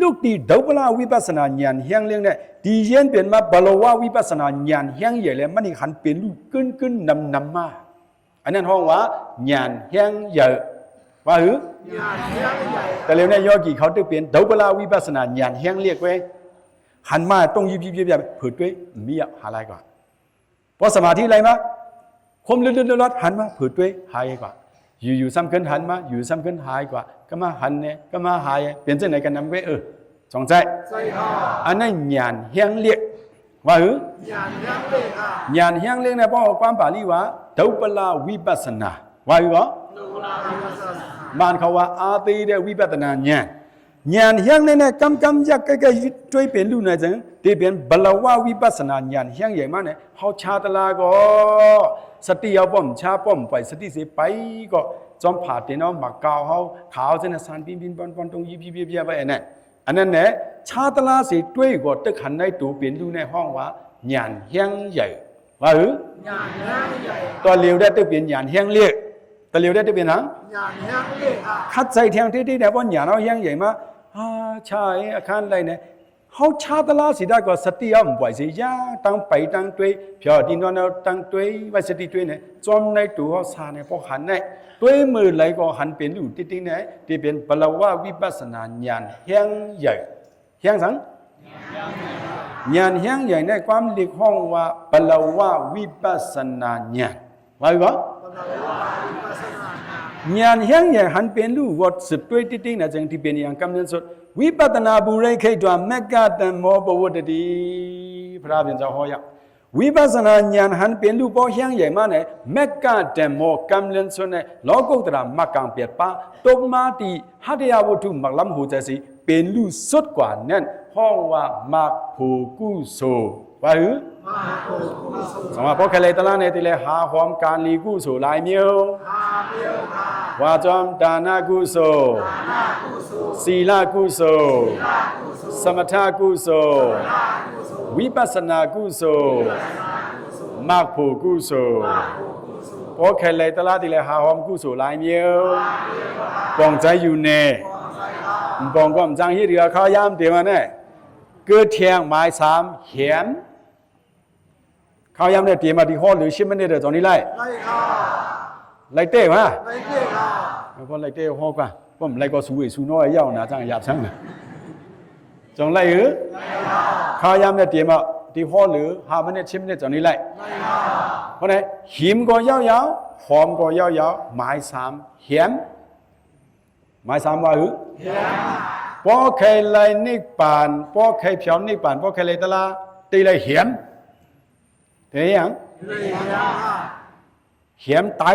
S1: ลูกที่ดาวพลาวิปัสสนาญาณแห้งเลี้ยงเนี่ยดีเย็นเป็นมาบาลวาวิปัสสนาญาณแห้งใหญ่เลยมันนี่หันเป็นลูกกึ้นนำมาอันนั้นห้องว่าญาณแห้งใหญ่ว่าหือง
S2: านเรื่องใหญ่
S1: แต่เร็วเนี่ยโยกีเขาจะเป็นดาวพลาวิปัสสนาญาณแห้งเรียกไว้หันมาต้องยิบเผือด้วยมีอะหาอะไรก่อน พอสมาธิอะไรมาคมเลื่อนๆหันมาผืดด้วยหายกว่าอยู่ซ้ำขึ้นหันมาอยู่ซ้ำขึ้นหายกว่าก็มาหันเนี่ยก็มาหายเปลี่ยนใจไหนกันนำไว้จงใจอันนั้นญาณเฮียงเลียว่าหือญาณเฮียงเลียเนี่ยบอกความบาลีว่าดุปลาวิปัสสนาว่าหือก็มันเขาว่าอาตีเดวิปัสสนาญาณเฮียงเนี่ยกำยักก็ช่วยเป็นลูกนะจังที่เป็นบลาวาวิปัสสนาญาณเฮียงใหญ่มากเนี่ยเขาชาตลาก็สติเอาป้อมชาป้อมไปสติเสียไปก็จอมผ่าเตียนเอาหมักกาวเขาขาวเส้นสานปินปอนตรงยีบไปอันนั้นเนี่ยชาตลาสิด้วยก็ตึกหันในตัวเป็นลูกในห้องว่าญาณเฮียงใหญ่ว่าหือญาณเฮียงใหญ่ตัวเลี้ยวได้ตึกเป็นญาณเฮียงเล็กตัวเลี้ยวได้ตึกเป็นหางญาณเฮียงเล็กคัดใจเทียงที่เนี่ยว่าญาณเอาเฮียงใหญ่มาใช่อาคารอะไรเนี่ยเขาชาตลาสิได้ก็สติเอาไม่ไหวสิยาตั้งไปตั้งด้วยเพียดินวันเอาตั้งด้วยไว้สติด้วยเนี่ยจอมในตัวเขาสาเนี่ยพอหันเนี่ยด้วยมือไหลก็หันเป็นอยู่ติดๆเนี่ยที่เป็นบลาวาวิปัสสนาญาณเฮียงใหญ่เฮียงสังญาณเฮียงใหญ่ในความเรียกห้องว่าบลาวาวิปัสสนาญาณว่าก็ญาณเฮียงใหญ่หันเป็นลูกวัดสืบด้วยติดๆเนี่ยจังที่เป็นอย่างกำเนิดสุดวิปัตนาบุเรไขตัวเมกะตัมโมปวดดีพระบิดาหอยวิปัสนาญาณหันเป็นลูกพ่อเฮียงใหญ่มาเนี่ยเมกะตัมโมกำเนิดสุดเนี่ยโลกุตระมักกังเปียป้าตกมาที่หัตถยาวัตถุมักล้ำหูใจสิเป็นลูกสุดกว่านั้นห้องว่ามักผูกุโสว่าหือสมมติพอแค่เลยตลาดเนี่ยที่เลยหาหอมการลีกุโสลายเมียวว่าจอมดานากุโสศีลกุโสสมถกุโสวิปัสสนากุโสมักผูกุโสพอแค่เลยตลาดที่เลยหาหอมกุโสลายเมียวปองใจอยู่เน่ปองก็มจังฮีเรือข้าวยามเดียวเนี่ยเกิดเทียงหมายสามเหียนข้าวยามเนี่ยเตรียมมาที่ห้องหรือชิมมันเนี่ยตอนนี้ไล่ไล่เต้มาไล่เต้ค่ะพอไล่เต้ห้องกว่าผมไล่ก็สูงสูงน้อยเย้านะจังหยาบช่างนะจงไล่หรือข้าวยามเนี่ยเตรียมมาที่ห้องหรือหามันเนี่ยชิมเนี่ยตอนนี้ไล่เพราะไหนหิมก็ยาวๆหอมก็ยาวๆหมายสามเหียนหมายสามว่าหรือพอใครไล่นิพพานพอใครเพียวนิพพานพอใครไล่ตะลาตีไล่เหียนเห็นยังเหียนตาย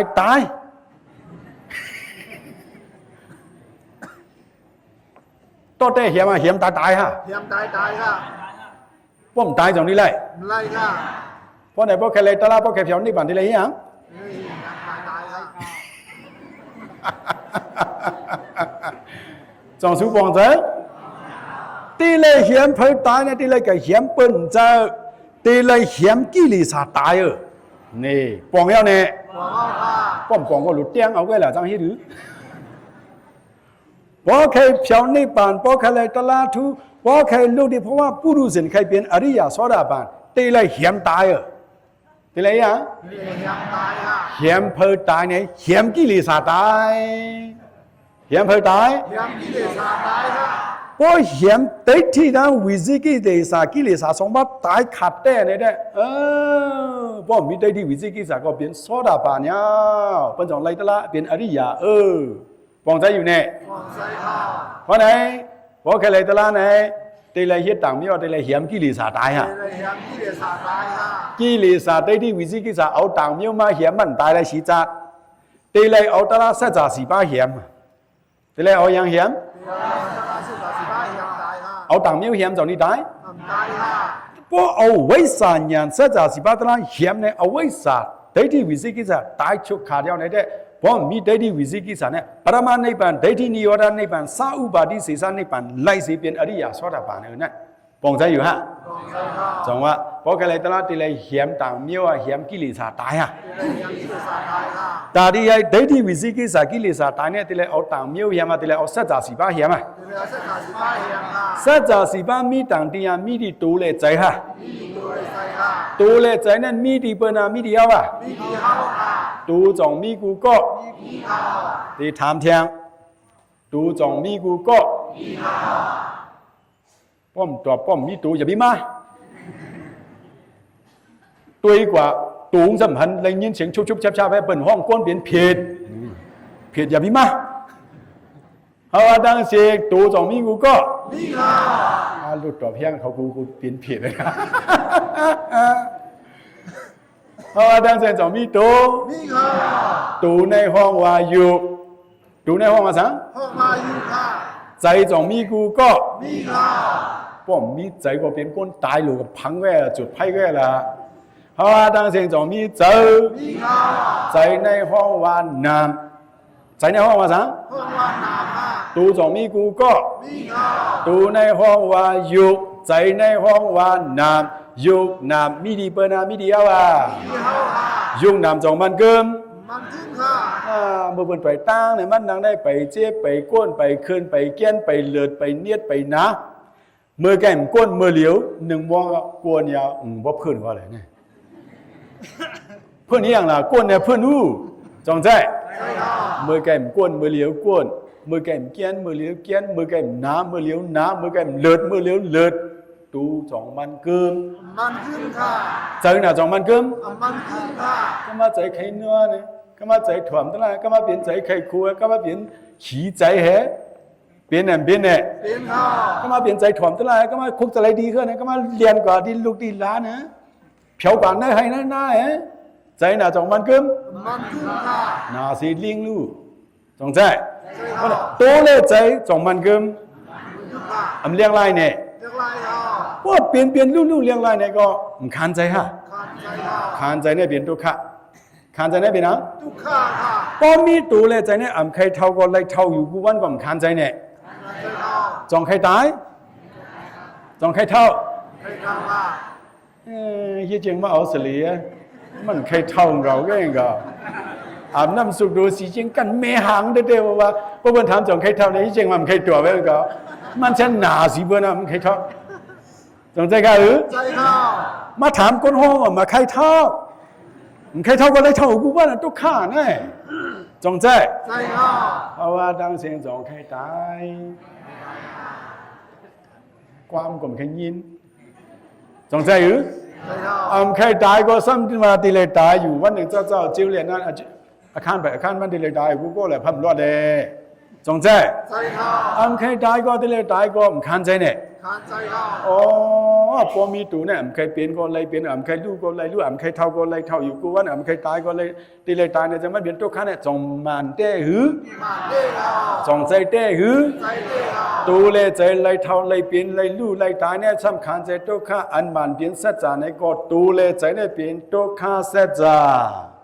S1: ตัวเต้เหียนมาเหียนตายฮะเหียนตายค่ะป้อมตายตรงนี้ไล่ค่ะพอไหนพอใครไล่ตะลาพอใครเพียวนิพพานตีไล่ยังจงสูบองใจตีเลยเหียนเผยตายเนี่ยตีเลยกับเหียนเปิ้นเจอตีเลยเหียนกิเลสตายนี่ปองแล้วเนี่ยป้อมปองก็หลุดเตี้ยงเอาไว้แล้วจังฮีหรือพอใครเพียวนิพพานพอใครเลยตลาทูพอใครลูกดีเพราะว่าผู้รู้สินใครเป็นอริยโสดาบันตีเลยเหียนตายตีเลยยังเหียนเผยตายเนี่ยเหียนกิเลสตายเหียนเผยตายเหียนกิเลสตายค่ะพอเหียนติดที่นั้นวิจิกิเลสกิเลสสมบัติตายขัดแต่เนี่ยพอมีติดที่วิจิกิเลสก็เป็นโสดาบันเนี่ยเป็นจังไรตละเป็นอริยปองใจอยู่เนี่ยปองใจค่ะเพราะไหนพอแค่ไรตละไหนตีเลยเฮ็ดต่างไม่ว่าตีเลยเหียนกิเลสตายฮะกิเลสติดที่วิจิกิเลสเอาต่างไม่มาเหียนมันตายเลยสีจัดตีเลยเอาตละสัจจะสีบ้าเหียนตีเลยเอายังเหียนเอาต่างไม่เหียนจากนี้ตายพอเอาไว้สานยันสัจจะสีบ้าตละเหียนเนี่ยเอาไว้สานติดที่วิจิกิเลสตายชุกขาดเดียวเนี่ยพอมีติดที่วิจิกิเลสเนี่ยปรมานิพพานติดที่นิโรธนิพพานสาอุปาทิเสสนิพพานไล่สิเป็นอริยโสดาบันเนี่ยปองใจอยู่ฮะจังว่าพอใครเลยตลาดที่เลยเหียนต่างเมียวเหียนกิเลสตายฮะตาดีไอ้ติดที่วิจิกิเลสกิเลสตายเนี่ยที่เลยเอาต่างเมียวเหียนมาที่เลยเอาสัจจะสีบ้าเหียนมาสัจจะสีบ้ามีต่างที่มีที่ตูเลยใจฮะตูเลยใจนั่นมีที่เปิ้ลมีที่เอาตูจงมีกูก็ที่ถามเทียงตูจงมีกูก็ป้อมตัวป้อมมีตูอย่าบีมาตัวกว่า ตูงสัมพันธ์เลยยินเสียงชุบๆชับๆให้เปิ่นห้องก้นเปลี่ยนเพจอย่าพิมาเพราะว่าดังเสียงตูจองมีกูก็มีค่ะหลุดต่อเพียงเขากูเปลี่ยนเพจเลยนะเพราะว่าดังเสียงจองมีตูมีค่ะตูในห้องวายุตูในห้องมาสังห้องวายุค่ะใจจองมีกูก็มีค่ะป้อมมีใจก็เป็นก้นตายหลูกพังแว่จุดไพ่แว่ละเพราะว่าดังเสียงจองมีเจอมีค่ะใจในห้องวานามใจในห้องว่าสังห้องวานามค่ะตูจองมีกูก็มีค่ะตูในห้องวายุใจในห้องวานามยุนามมีดีเปนามีดีเอาว่ามีเฮาค่ะยุนามจองมันเกิมมันขึ้นค่ะเมื่อเปิ้นไปตั้งเนี่ยมันนางได้ไปเจ็บไปก้นไปคืนไปเกี้ยนไปเลือดไปเนียดไปนะเมื่อแก่มก้นเมื่อเหลียวหนึ่งมองกวนยาวบ่เพิ่นว่าอะไรเนี่ยเพิ่นนี่อย่างล่ะก้นเนี่ยเพิ่นอู้จองใจเมื่อแก่มก้นเมื่อเหลียวก้นเมื่อแก่มเกี้ยนเมื่อเหลียวเกี้ยนเมื่อแก่มน้ำเมื่อเหลียวน้ำเมื่อแก่มเลือดเมื่อเหลียวเลือดตูจองมันเกิมมันขึ้นค่ะใจน่ะจองมันเกิมมันขึ้นค่ะก็มาใจไข่เนื้อเนี่ยก็มาใจถ่วมตะละก็มาเปลี่ยนใจไข่ครัวก็มาเปลี่ยนขี้ใจแฮเปลี่ยนเนี่ยเปลี่ยนเนี่ยเปลี่ยนค่ะก็มาเปลี่ยนใจถ่วมตะละก็มาคุกอะไรดีขึ้นนะก็มาเรียนกว่าดิลูกดิหลานนะเผียวกว่าได้ให้น้าๆฮะใจน่ะจองมันเกิมมันขึ้นค่ะน่าสิลิงลู่จองใจโตเลยใจจองมันเกิมอำเลี้ยงไรเนี่ยว่าเปลี่ยนลู่เลี้ยงไรเนี่ยก็คันใจฮะคันใจเนี่ยเปลี่ยนทุกขะคันใจเนี่ยเปลี่ยนนะทุกขะค่ะพอมีตูเลยใจเนี่ยใครเท่าก็ไล่เท่าอยู่กูวันก็คันใจเนี่ยจองใครตายจองใครเท่ายี่เจียงมาเอาเสลียมันใครเท่าเราก็เองก็อาบน้ำสุกดูสีเจียงกันเมหังเด้อว่าพวกมันถามจองใครเท่าเนี่ยยี่เจียงมันใครตัวไว้ก็มันฉันหนาสีเบอร์นะมันใครเท่าจงใจกันหรือใจเท่ามาถามคนห้องมาใครเท่ามันใครเท่าก็ได้เท่ากูว่าน่ะทุกข้าแน่จงใจใจเท่าเพราะว่าดังเสียงจองใครตายความกลมแค่ยินจงใจหรือใจเท่าใครตายก็ซ้ำมาตีเลยตายอยู่วันหนึ่งเจ้าจิ้วเรียนนั้นอาคารไปอาคารมันตีเลยตายกูก็เลยพับรอดเลยจงใจใจเท่าใครตายก็ตีเลยตายก็มันคันใจเนี่ยใจอ๋อพอมีตูเนี่ยใครเปลี่ยนก็เลยเปลี่ยนใครรู้ก็เลยรู้ใครเท่าก็เลยเท่าอยู่กูว่าใครตายก็เลยตีเลยตายเนี่ยจะไม่เปลี่ยนตัวข้าเนี่ยจงมันเต้หือจงใจเต้หือตูเลยใจเลยเท่าเลยเปลี่ยนเลยรู้เลยตายเนี่ยสำคัญใจตัวข้าอันมันเปลี่ยนสัจจาเนี่ยก็ตูเลยใจเนี่ยเปลี่ยนตัวข้าสัจจา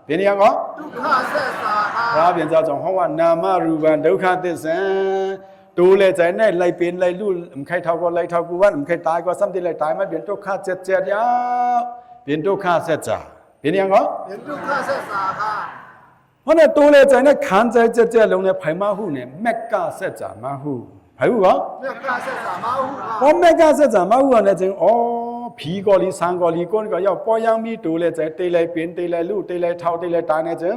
S1: เป็นยังไงทุกข้าสัจจาครับเปลี่ยนจากจงห้องว่านามารูปันทุกข้าติสันตูเลยใจเนี่ยเลยเปลี่ยนเลยรู้ใครเท่าก็เลยเท่ากูว่าใครตายก็ซ้ำที่เลยตายมันเปลี่ยนตัวข้าเจ็ดยาวเปลี่ยนตัวข้าเจ็ดจ่าเป็นยังไงเปลี่ยนตัวข้าเจ็ดจ่าค่ะเพราะเนี่ยตูเลยใจเนี่ยขันใจเจ็ดลงเนี่ยไผ่มาหูเนี่ยแมกกาเจ็ดจ่ามาหูไผ่หูวะแมกกาเจ็ดจ่ามาหูเพราะแมกกาเจ็ดจ่ามาหูเนี่ยจึงอ๋อผีก็ลีสังก็ลีก้นก็要ปอยังมีตูเลยใจตีเลยเปลี่ยนตีเลยรู้ตีเลยเท่าตีเลยตายเนี่ยจึง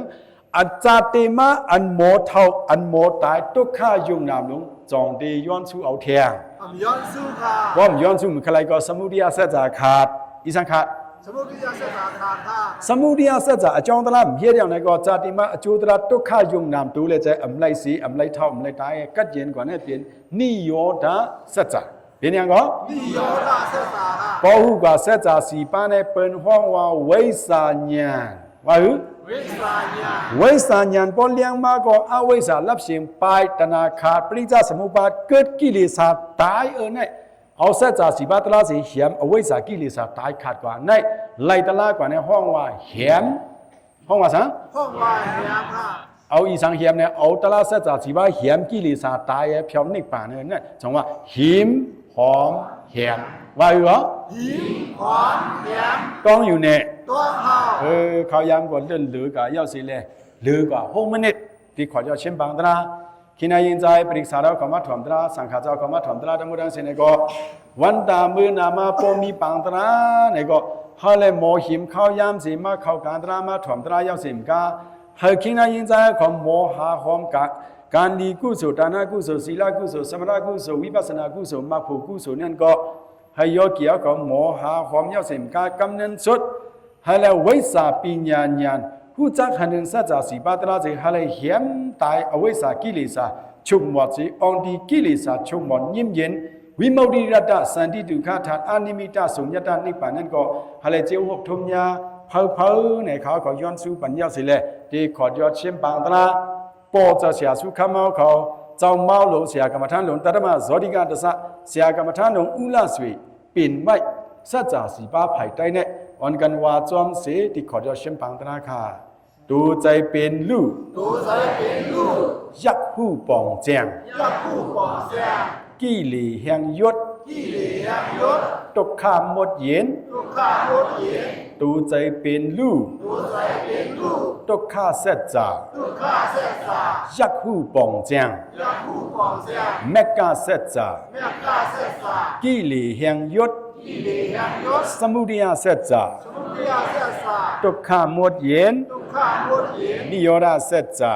S1: อาจารย์เตมาอันโมเท่าอันโมตายทุกข้ายุ่งนามลงจองดีย้อนสู้เอาเทียงย้อนสู้ค่ะว่ามันย้อนสู้มันใครก็สมุทัยสัจจะขาดอีสังขาดสมุทัยสัจจะขาดค่ะสมุทัยสัจจะอจองตละเพียอย่างไรก็จติมาอจุตระทุกข้ายุ่งนามตูเลยใจอำไลสีอำไลเท่าอำไลตายกัดเย็นกว่านี้เป็นนิโยดาสัจจะเป็นยังก็นิโยดาสัจจะค่ะพอหูกว่าสัจจะสีปานในเป็นห้องว่าเวสาญาณว่าหือเวสาญาณพอเลี้ยงมาก็อเวสารับสิ่งไปตนาขาดปริจาสมุปบาทเกิดกิเลสตายเนี่ยเอาสัจจะสีบาตลาสีเหียมอเวสากิเลสตายขาดกว่าในไล่ตลากว่าในห้องว่าเหียมห้องว่าสังห้องว่าเหียมค่ะเอาอีสังเหียมเนี่ยเอาตลาสัจจะสีบาเหียมกิเลสตายเพียวนิพพานเนี่ยจังว่าหิมหอมเหียมว่าอยู่เหรอหิมหอมเหียมกองอยู่เนี่ยตัวเขายามก่อนเดินหรือกะยอดสิเลยหรือกว่า6 มินิที่ขอจะเช่นบางตราคินายินใจปริกษาเราขมาถ่วมตราสังขารเจ้าขมาถ่วมตราทั้งหมดทั้งสิ้นก็วันตามือนามาปมีบางตราเนี่ยก็ฮาเลโมหิมเขายามสิมาเข้าการตรามาถ่วมตรายาวสิมกาเฮคินายินใจของโมหะหอมกะการดีกุศลทานากุศลศีลกุศลสมถะกุศลวิปัสสนากุศลมรรคผลกุศลนั่นก็ให้โยเกี่ยวกับโมหะหอมยาวสิมกากำเนิดสุด ฮะแล้ววิสาปิญญาญาณหูจักหันสัจจะสีปาตราสิฮะเลยเหียมตายอวิสากิเลสาชุมหมดสิองดีกิเลสาชุมหมดยิ้มเย็นวิมุตติรัตน์สันติดุขธาตุอานิมิตสุญญตานิพพานนั่นก็ฮะเลยเจ้าหกทุมยาเพอในเขาก็ย้อนสู่ปัญญาสิเลยที่ขอดยอดเช่นปางตราปอจะเสียสุขมาเขาเจ้าเมาหลงเสียกรรมฐานหลงตัดมาจอดิกาตสะเสียกรรมฐานหลงอุลาสวีปิ่นไม่สัจจะสีป้าไผ่ใต้เนี่ยอันกันว่าจอมเสที่ขอดยอดเช่นปางตราค่ะดูใจเป็นลู่ยักษ์ผู้ปองแจงกิเลสแห่งยศตกข้ามหมดเย็นตูใจเป็นลู่ตกข้าเสจจายักษ์ผู้ปองแจงแมกกาเสจจากิเลสแห่งยศสมุทัยเสจจาตกข้ามหมดเย็นนิโยราเสจจา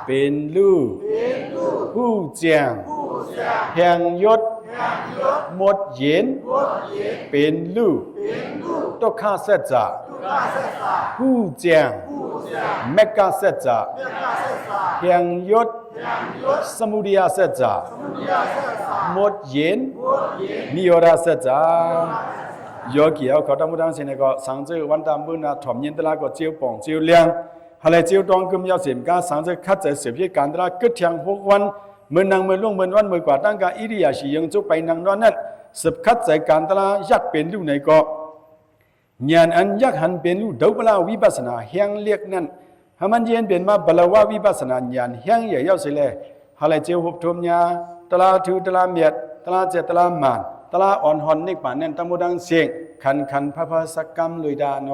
S1: เป็นลู่ผู้แจงแห่งยศหมดเย็นเป็นลู่ตกข้าเสจจาผู้แจงแมกกาเสจจาแห่งยศสมุทัยเสจจาหมดเย็นนิโยราเสจจาโยกีเอาขอตามมุตังเสนก็สังเจวันตามบุญนาถ่อมยินตลาก็เจียวป่องเจียวเลี้ยงฮะเลยเจียวตองกุมยาวเสียมกาสังเจคัดใจเสียบการตลาดกึศเทียง6 วันเมื่อนางเมื่อล่วงเมื่อวันเมื่อกว่าตั้งกาอิริยาชียังจุไปนางนอนนั้นสืบคัดใจการตลาดยักเป็นลูกในก็ญาณอันยักหันเป็นลูกเดาบลาวิปัสสนาแห่งเรียกนั้นฮามันเย็นเป็นมาบลาวาวิปัสสนาญาณแห่งใหญ่ยาวเสียเลยฮะเลยเจียวหุบทมยาตลาดทูตลาดเมียดตลาดเจตลาดมานตลาอ่อนหอนนิกป่านนั้นตะมุดังเสียงคันพระภาสกรรมลุยดาโน